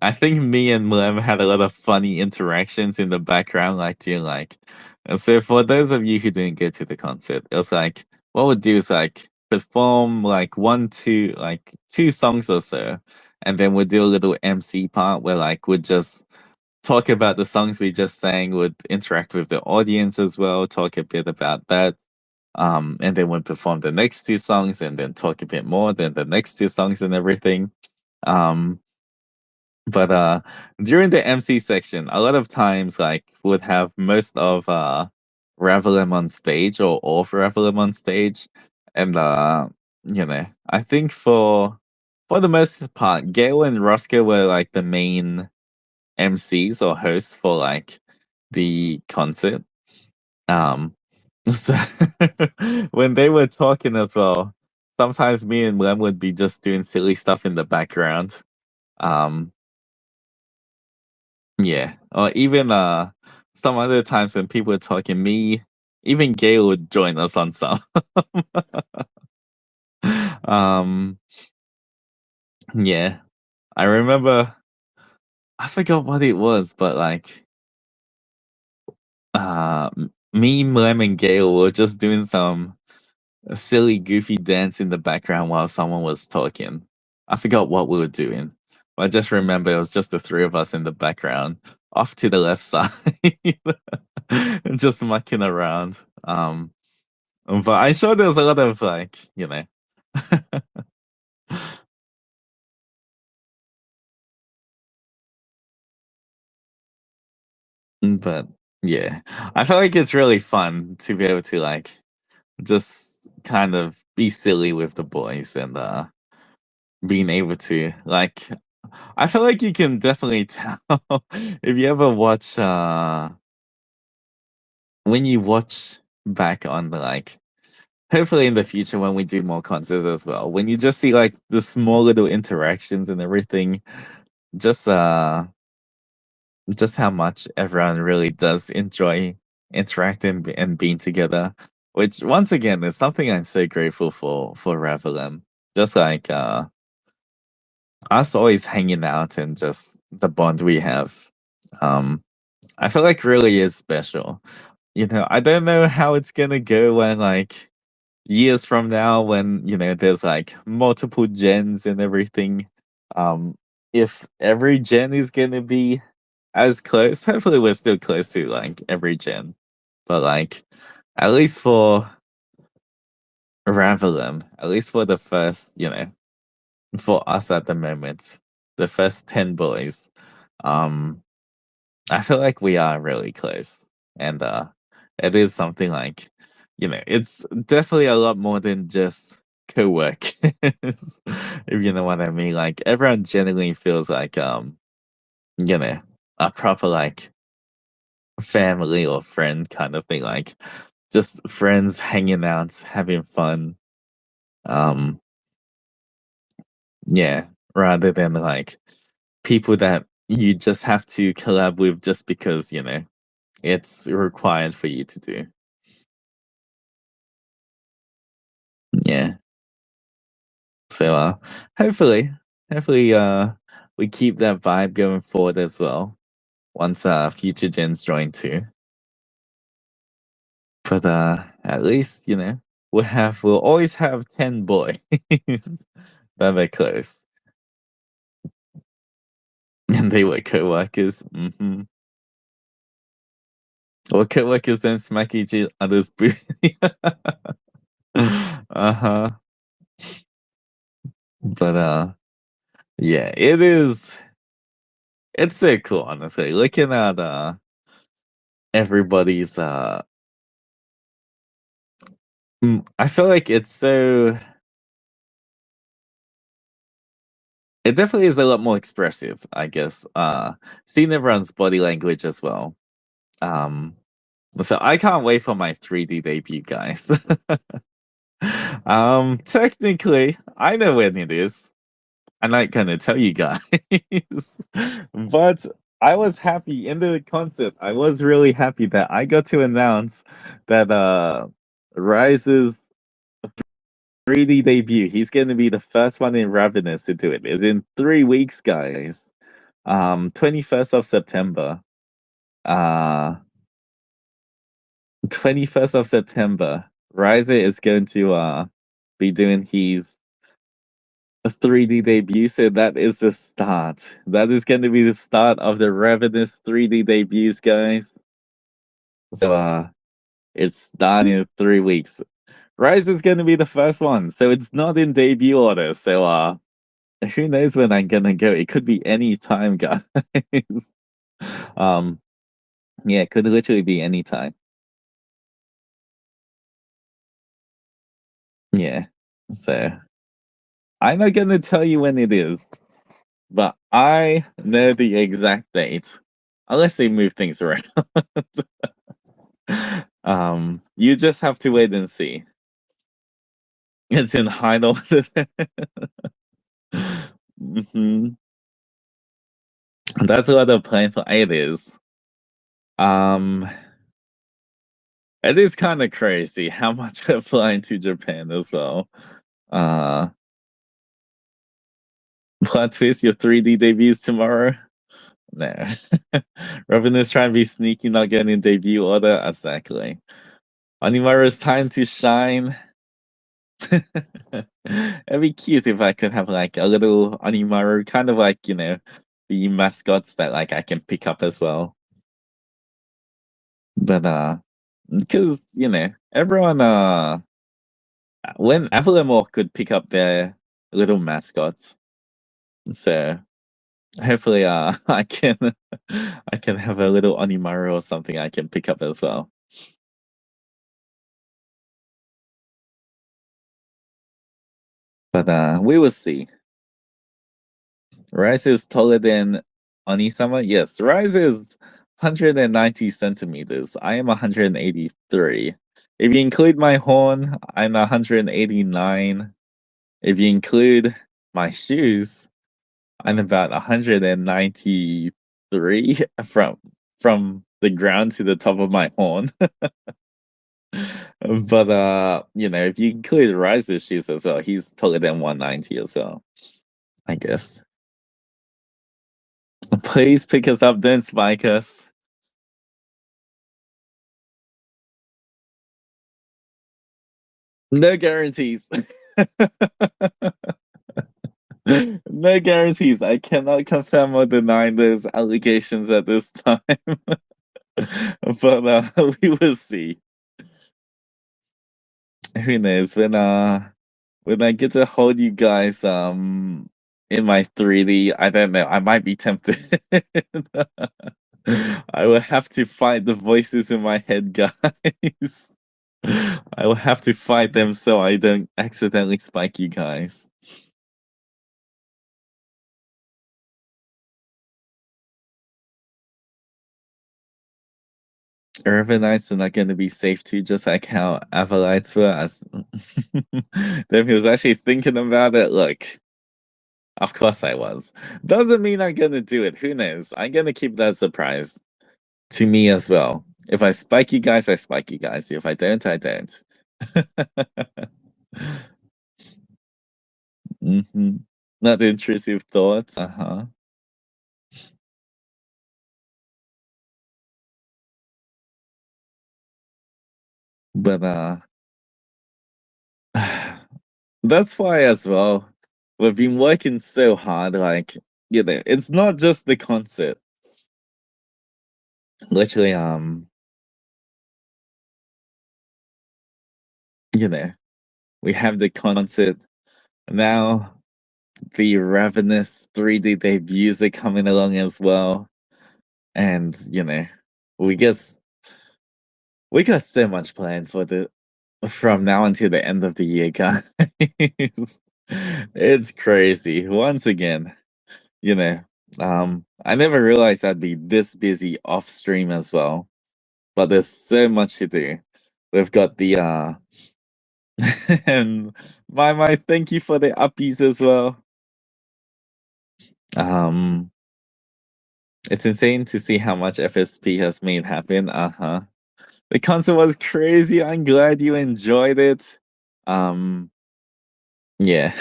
I think me and Mlem had a lot of funny interactions in the background, like doing like. And so for those of you who didn't go to the concert, it was like what we'd do is like perform like two songs or so, and then we'd do a little MC part where like we'd just talk about the songs we just sang, would interact with the audience as well, talk a bit about that. And then we'd perform the next two songs and then talk a bit more, then the next two songs and everything. Um, but during the MC section, a lot of times like would have most of Revelem on stage or all of Revelem on stage. And I think for the most part, Gail and Roscoe were like the main MCs or hosts for like the concert. Um so when they were talking as well, sometimes me and Lem would be just doing silly stuff in the background. Um Yeah, or even some other times when people were talking, even Gail would join us on some. um, yeah, I remember. I forgot what it was, but like, me, Mlem, and Gail were just doing some silly, goofy dance in the background while someone was talking. I forgot what we were doing, but I just remember it was just the three of us in the background, off to the left side, just mucking around. But I'm sure there's a lot of like, but yeah, I feel like it's really fun to be able to like just kind of be silly with the boys and being able to like I feel like you can definitely tell if you ever watch when you watch back on the hopefully in the future when we do more concerts as well, when you just see like the small little interactions and everything, just just how much everyone really does enjoy interacting and being together, which once again is something I'm so grateful for Revelem. Just like us always hanging out and just the bond we have. Um I feel like really is special. You know, I don't know how it's gonna go when years from now when, there's like multiple gens and everything. Um if every gen is gonna be as close, hopefully we're still close to like every gen. But at least for Ravelum, at least for the first, for us at the moment, the first 10 boys, um, I feel like we are really close. And it is something it's definitely a lot more than just co-work. If you know what I mean. Like everyone generally feels you know, a proper family or friend kind of thing. Like just friends hanging out, having fun. Um, yeah, rather than people that you just have to collab with just because, it's required for you to do. Yeah. So hopefully hopefully we keep that vibe going forward as well once future gens join too. But at least, we'll always have 10 boys that are close. And they were co-workers. Or co-workers then smack each other's booty. Uh-huh. But yeah, it's so cool, honestly. Looking at everybody's I feel like it definitely is a lot more expressive, I guess. Seeing everyone's body language as well. Um so I can't wait for my 3D debut, guys. Technically, I know when it is. I'm not gonna tell you guys. But I was happy in the concert. I was really happy that I got to announce that Rise's 3D debut. He's gonna be the first one in Ravenous to do it. It's in 3 weeks, guys. 21st of September. Uh 21st of September. Rise is going to be doing his 3D debut, so that is the start. That is going to be the start of the Ravenous 3D debuts, guys. So it's done in 3 weeks. Rise is going to be the first one, so it's not in debut order. So who knows when I'm gonna go? It could be any time, guys. um, yeah, it could literally be any time. Yeah. So I'm not gonna tell you when it is, but I know the exact date, unless they move things around. You just have to wait and see. It's in Heidel. hmm That's what I'm playing for. It is. Um, it is kind of crazy how much I'm flying to Japan as well. Uh, plot twist: your 3D debuts tomorrow. No, Robin is trying to be sneaky, not getting debut order. Exactly. Animaru's time to shine. It'd be cute if I could have a little Animaru, kind of the mascots that I can pick up as well. But because everyone when Avalamore could pick up their little mascots, so hopefully I can have a little Animaru or something I can pick up as well. But we will see. Rise is taller than Onisama. Yes, Rise is 190 centimeters. I am 183. If you include my horn, I'm 189. If you include my shoes, I'm about 193 from the ground to the top of my horn. But if you include Rise's shoes as well, he's taller than 190 as well, I guess. Please pick us up, then spike us. No guarantees. No guarantees. I cannot confirm or deny those allegations at this time. But we will see. Who knows when I get to hold you guys in my 3D, I don't know, I might be tempted. I will have to fight the voices in my head, guys. I will have to fight them so I don't accidentally spike you guys. Urbanites are not going to be safe too, just like how Avalites were. Then he was actually thinking about it. Look, of course I was. Doesn't mean I'm going to do it. Who knows? I'm going to keep that surprise to me as well. If I spike you guys, I spike you guys. If I don't, I don't. hmm Not intrusive thoughts. Uh-huh. But that's why as well. We've been working so hard, like, it's not just the concert. Literally, you know, we have the concert now. The Ravenous 3D debuts are coming along as well, and we guess we got so much planned for the from now until the end of the year, guys. It's crazy. Once again, you know, I never realized I'd be this busy off stream as well. But there's so much to do. We've got the and my thank you for the uppies as well. Um it's insane to see how much FSP has made happen. Uh-huh. The concert was crazy. I'm glad you enjoyed it. Um yeah.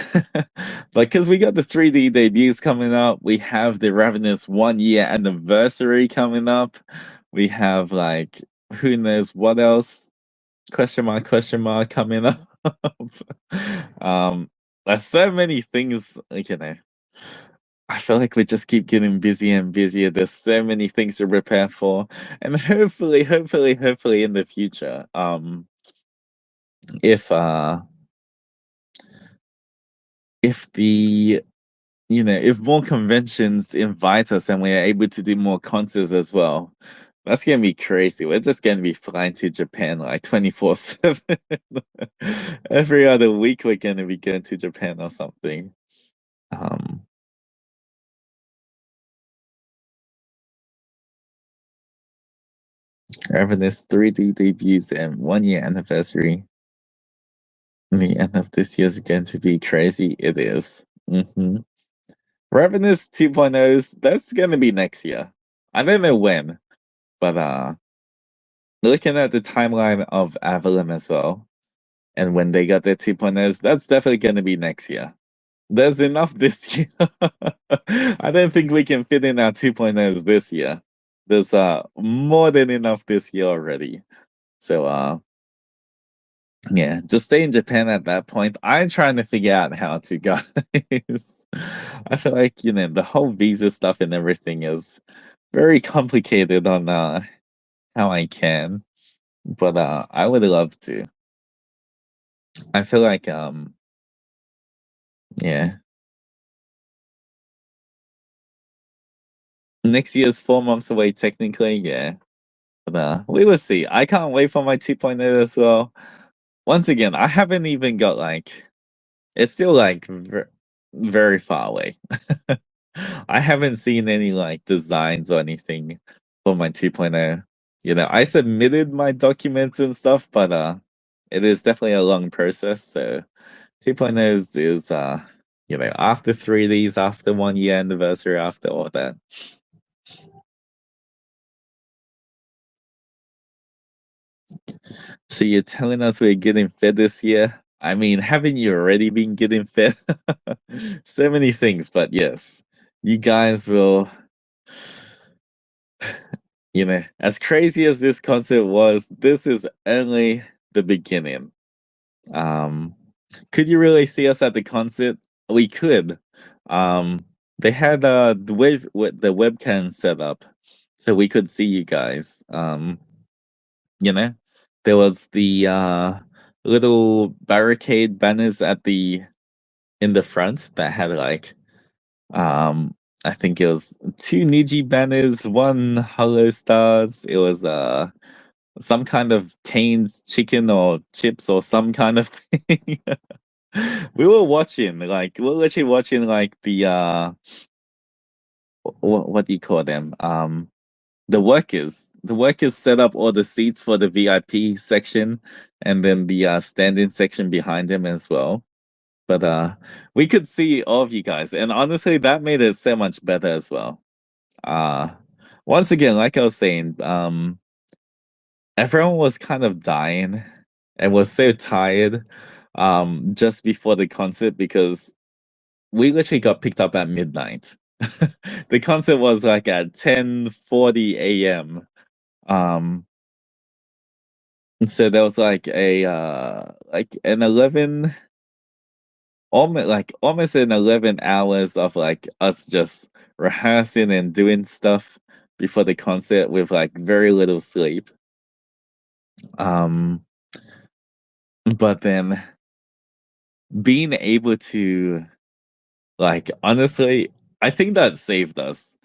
But because we got the 3D debuts coming up, we have the Ravenous 1 year anniversary coming up. We have like who knows what else question mark coming up. um there's so many things, I feel like we just keep getting busier and busier. There's so many things to prepare for, and hopefully in the future, if if the if more conventions invite us and we're able to do more concerts as well, that's gonna be crazy. We're just gonna be flying to Japan like 24/7. Every other week we're gonna be going to Japan or something. Um Ravanis 3D debuts and 1 year anniversary. The end of this year is going to be crazy. It is. Mm-hmm. Ravenous 2.0s, that's gonna be next year. I don't know when, but looking at the timeline of Avalon as well, and when they got their 2.0s, that's definitely gonna be next year. There's enough this year. I don't think we can fit in our 2.0s this year. There's more than enough this year already. So yeah, just stay in Japan at that point. I'm trying to figure out how to, guys. I feel like, the whole visa stuff and everything is very complicated on how I can. But I would love to. I feel like yeah. Next year's 4 months away technically, yeah. But we will see. I can't wait for my 2.0 as well. Once again, I haven't even got like it's still like very far away. I haven't seen any like designs or anything for my 2.0. I submitted my documents and stuff, but it is definitely a long process. So 2.0 is after 3Ds, after 1 year anniversary, after all that. So you're telling us we're getting fed this year? I mean, haven't you already been getting fed? So many things, but yes, you guys will, as crazy as this concert was, this is only the beginning. Um, could you really see us at the concert? We could. Um, they had the webcam set up, so we could see you guys. You know, there was the little barricade banners in the front that had like I think it was two Niji banners, one Hello Stars. It was some kind of Cane's chicken or chips or some kind of thing. We were literally watching like the what do you call them? The workers set up all the seats for the VIP section and then the standing section behind them as well. But we could see all of you guys, and honestly that made it so much better as well. Uh once again, like I was saying, everyone was kind of dying and was so tired just before the concert because we literally got picked up at midnight. The concert was like at 10:40 a.m. Um so there was like an 11 almost an 11 hours of like us just rehearsing and doing stuff before the concert with like very little sleep. Um but then being able to like honestly, I think that saved us.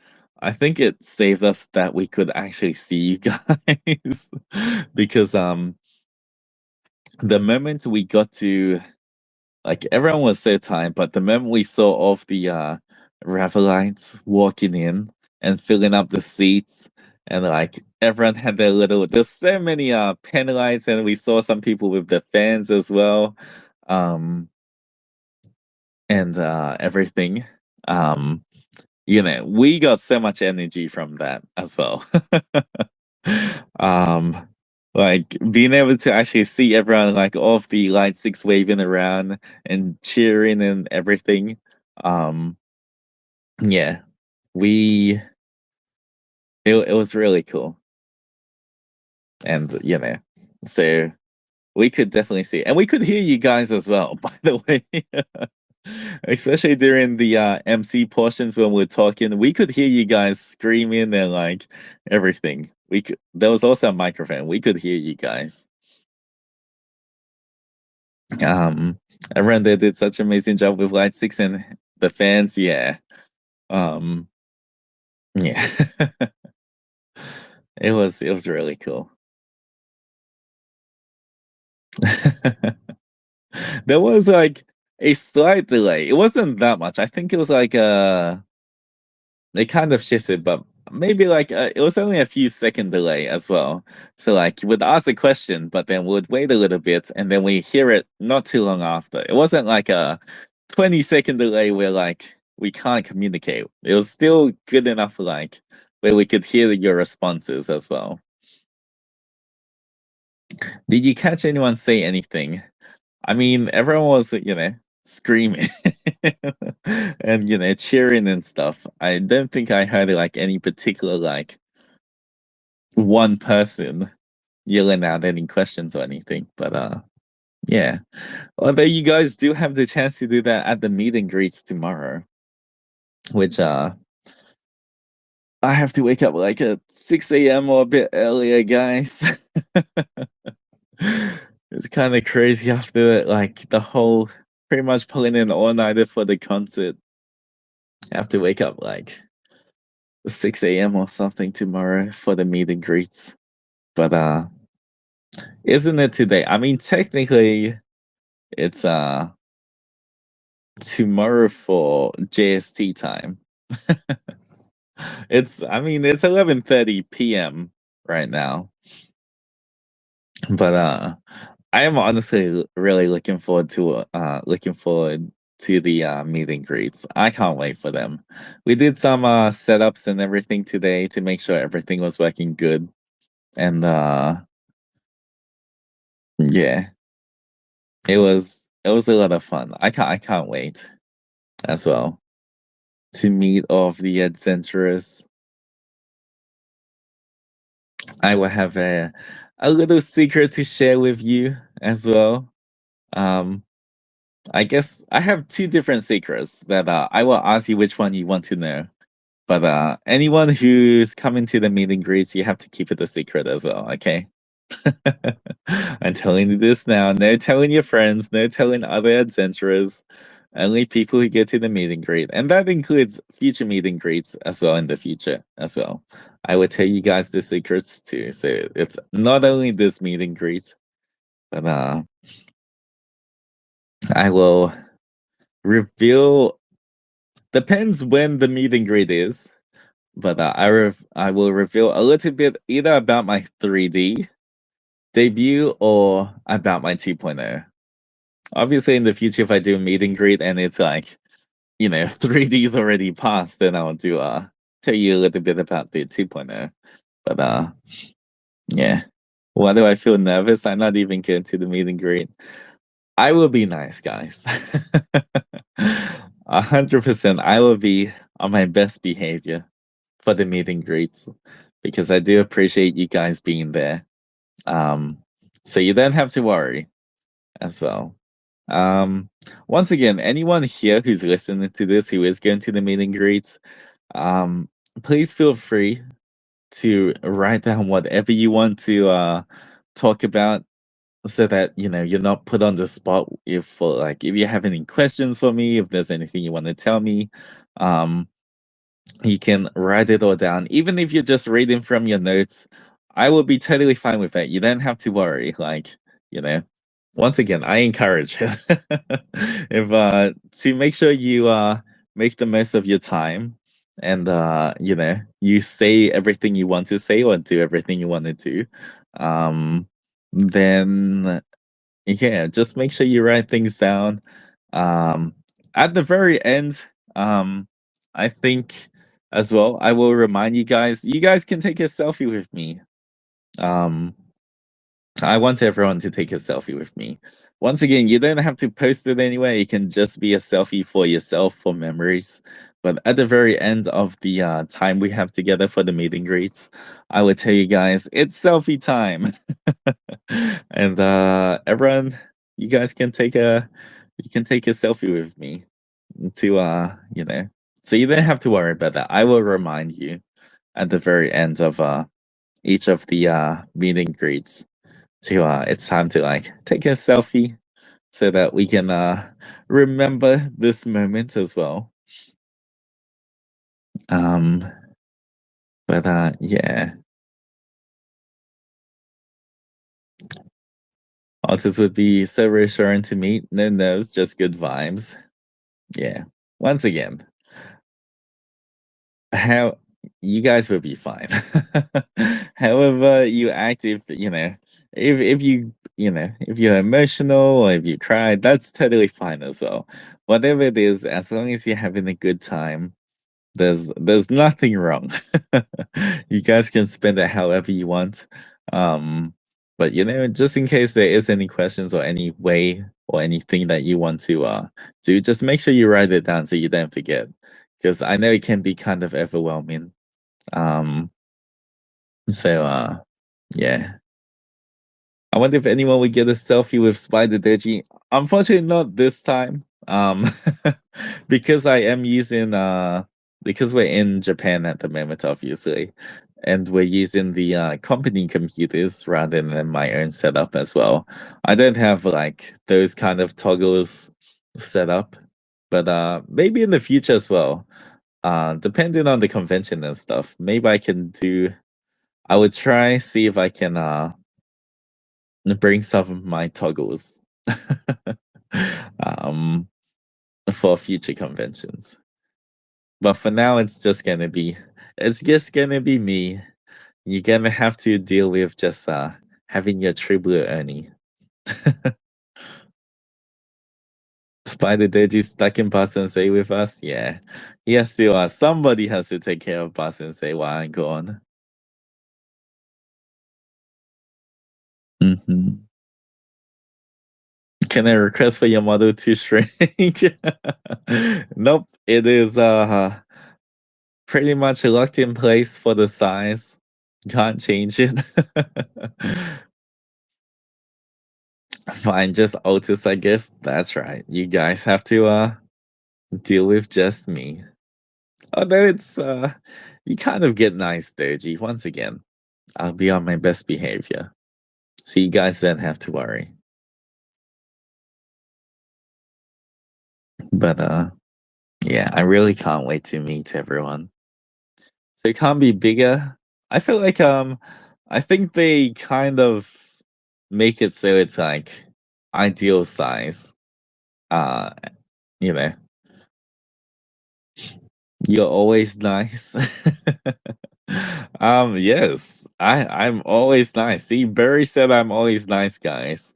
I think it saved us that we could actually see you guys because the moment we got to like everyone was so tired, but the moment we saw all of the Ravalites walking in and filling up the seats and like everyone had there's so many pen lights and we saw some people with the fans as well. Um and everything. Um we got so much energy from that as well. um like being able to actually see everyone like all of the light six waving around and cheering and everything. um yeah, we it was really cool. And so we could definitely see, and we could hear you guys as well, by the way. Especially during the MC portions when we're talking, we could hear you guys screaming and like everything. There was also a microphone. We could hear you guys. Um, everyone there did such an amazing job with Light Six and the fans. Yeah. Um, yeah. It was really cool. There was like a slight delay. It wasn't that much. I think it was like they kind of shifted, but maybe like it was only a few second delay as well. So like we'd ask a question, but then we'd wait a little bit, and then we hear it not too long after. It wasn't like a 20-second delay where like we can't communicate. It was still good enough, like where we could hear your responses as well. Did you catch anyone say anything? I mean, everyone was, screaming and, cheering and stuff. I don't think I heard like any particular, like, one person yelling out any questions or anything. But, yeah. Although you guys do have the chance to do that at the meet and greets tomorrow, which, I have to wake up like at 6 a.m. or a bit earlier, guys. It's kind of crazy after like the whole pretty much pulling in all nighter for the concert. I have to wake up like 6 a.m. or something tomorrow for the meet and greets. But isn't it today? I mean technically it's tomorrow for JST time. I mean, it's 11:30 PM right now, but, I am honestly really looking forward to the, meet and greets. I can't wait for them. We did some, setups and everything today to make sure everything was working good, and, yeah, it was a lot of fun. I can't wait as well to meet all of the adventurers. I will have a little secret to share with you as well. Um, I guess I have two different secrets that I will ask you which one you want to know. But anyone who's coming to the meet and greets, you have to keep it a secret as well, okay? I'm telling you this now. No telling your friends, no telling other adventurers. Only people who get to the meet and greet. And that includes future meet and greets as well in the future as well. I will tell you guys the secrets too. So it's not only this meet and greet, but I will reveal depends when the meet and greet is. But I will reveal a little bit either about my 3D debut or about my 2.0. Obviously, in the future, if I do a meet and greet and it's like, 3D's already passed, then I'll tell you a little bit about the 2.0. But yeah. Why do I feel nervous? I'm not even getting to the meet and greet. I will be nice, guys. 100%. I will be on my best behavior for the meet and greets because I do appreciate you guys being there. Um, so you don't have to worry as well. Um, Once again, anyone here who's listening to this who is going to the meet and greets, um, please feel free to write down whatever you want to talk about so that you're not put on the spot if you have any questions for me, if there's anything you want to tell me. um you can write it all down. Even if you're just reading from your notes, I will be totally fine with that. You don't have to worry. You know, once again, I encourage if to make sure you make the most of your time and you say everything you want to say or do everything you want to do. Then yeah, just make sure you write things down. Um, at the very end, I think as well, I will remind you guys can take a selfie with me. Um, I want everyone to take a selfie with me. Once again, you don't have to post it anywhere. It can just be a selfie for yourself for memories. But at the very end of the time we have together for the meet and greets, I will tell you guys it's selfie time. And everyone, you guys can take a selfie with me to so you don't have to worry about that. I will remind you at the very end of each of the meet and greets to it's time to take a selfie so that we can remember this moment as well. Um but yeah, Altus would be so reassuring to meet. No nerves, just good vibes. Yeah. Once again, how you guys will be fine. However you act, if if you're emotional or if you cry, that's totally fine as well. Whatever it is, as long as you're having a good time, there's nothing wrong. You guys can spend it however you want. Um, but just in case there is any questions or any way or anything that you want to do, just make sure you write it down so you don't forget. Because I know it can be kind of overwhelming. Um, so yeah. I wonder if anyone would get a selfie with Spider Doji. Unfortunately, not this time. Because I am using because we're in Japan at the moment, obviously, and we're using the company computers rather than my own setup as well. I don't have those kind of toggles set up, but maybe in the future as well. Depending on the convention and stuff, maybe I can do. I would try see if I can bring some of my toggles um, for future conventions. But for now, it's just gonna be me. You're gonna have to deal with just having your tribute Ernie. Spider Deji stuck in Boston Say with us. Yeah. Yes, you are. Somebody has to take care of Boston Say while I'm gone. Hmm. Can I request for your model to shrink? Nope. It is pretty much locked in place for the size. Can't change it. Fine, just Altus, I guess. That's right. You guys have to deal with just me. Oh, then it's you kind of get nice, Doji. Once again, I'll be on my best behavior. So you guys don't have to worry. But yeah, I really can't wait to meet everyone. So it can't be bigger. I feel like I think they kind of make it so it's like ideal size. Uh you know, you're always nice. Yes, I'm always nice. See, Barry said I'm always nice, guys.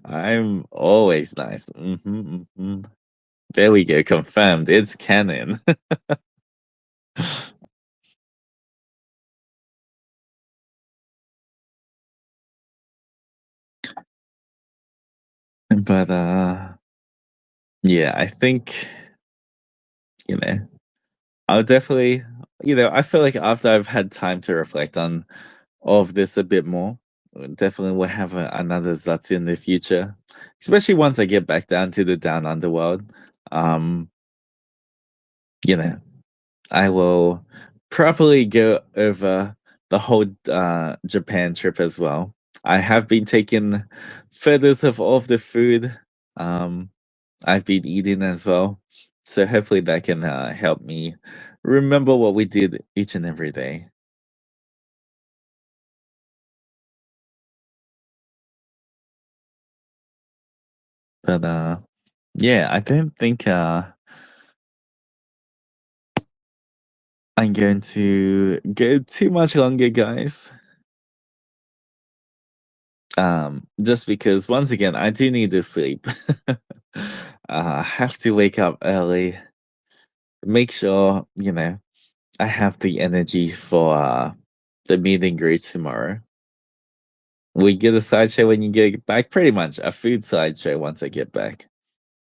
I'm always nice. There we go, confirmed. It's canon. But yeah, I think you know, I'll definitely I feel like after I've had time to reflect on all of this a bit more, definitely will have another Zatsu in the future. Especially once I get back down to the down underworld. Um, you know, I will properly go over the whole Japan trip as well. I have been taking photos of all of the food I've been eating as well. So hopefully that can help me remember what we did each and every day. But yeah, I don't think I'm going to go too much longer, guys. Just because once again, I do need to sleep. I have to wake up early. Make sure I have the energy for the meet and greet tomorrow. We get a sideshow when you get back, pretty much a food sideshow once I get back.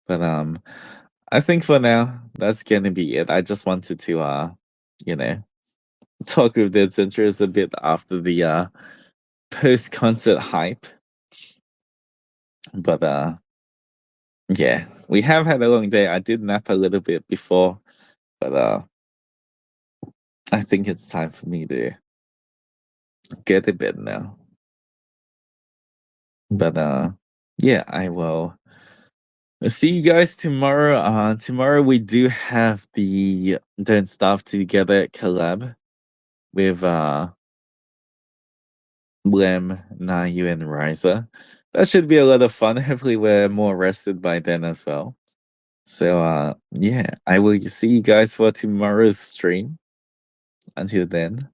But I think for now that's gonna be it. I just wanted to you know, talk with the adventurers a bit after the post concert hype. But yeah, we have had a long day. I did nap a little bit before, but I think it's time for me to get a bed now. But yeah, I will see you guys tomorrow. Tomorrow we do have the Don't Starve Together collab with Blem, Nayu, and Riza. That should be a lot of fun. Hopefully we're more rested by then as well. So yeah, I will see you guys for tomorrow's stream. Until then,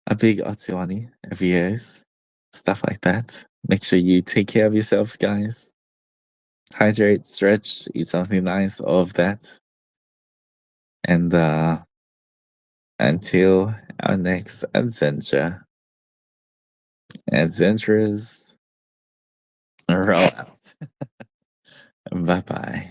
a big Otsuwani, VOs, stuff like that. Make sure you take care of yourselves, guys. Hydrate, stretch, eat something nice, all of that. And until our next adventure, adventurers roll out. Bye bye.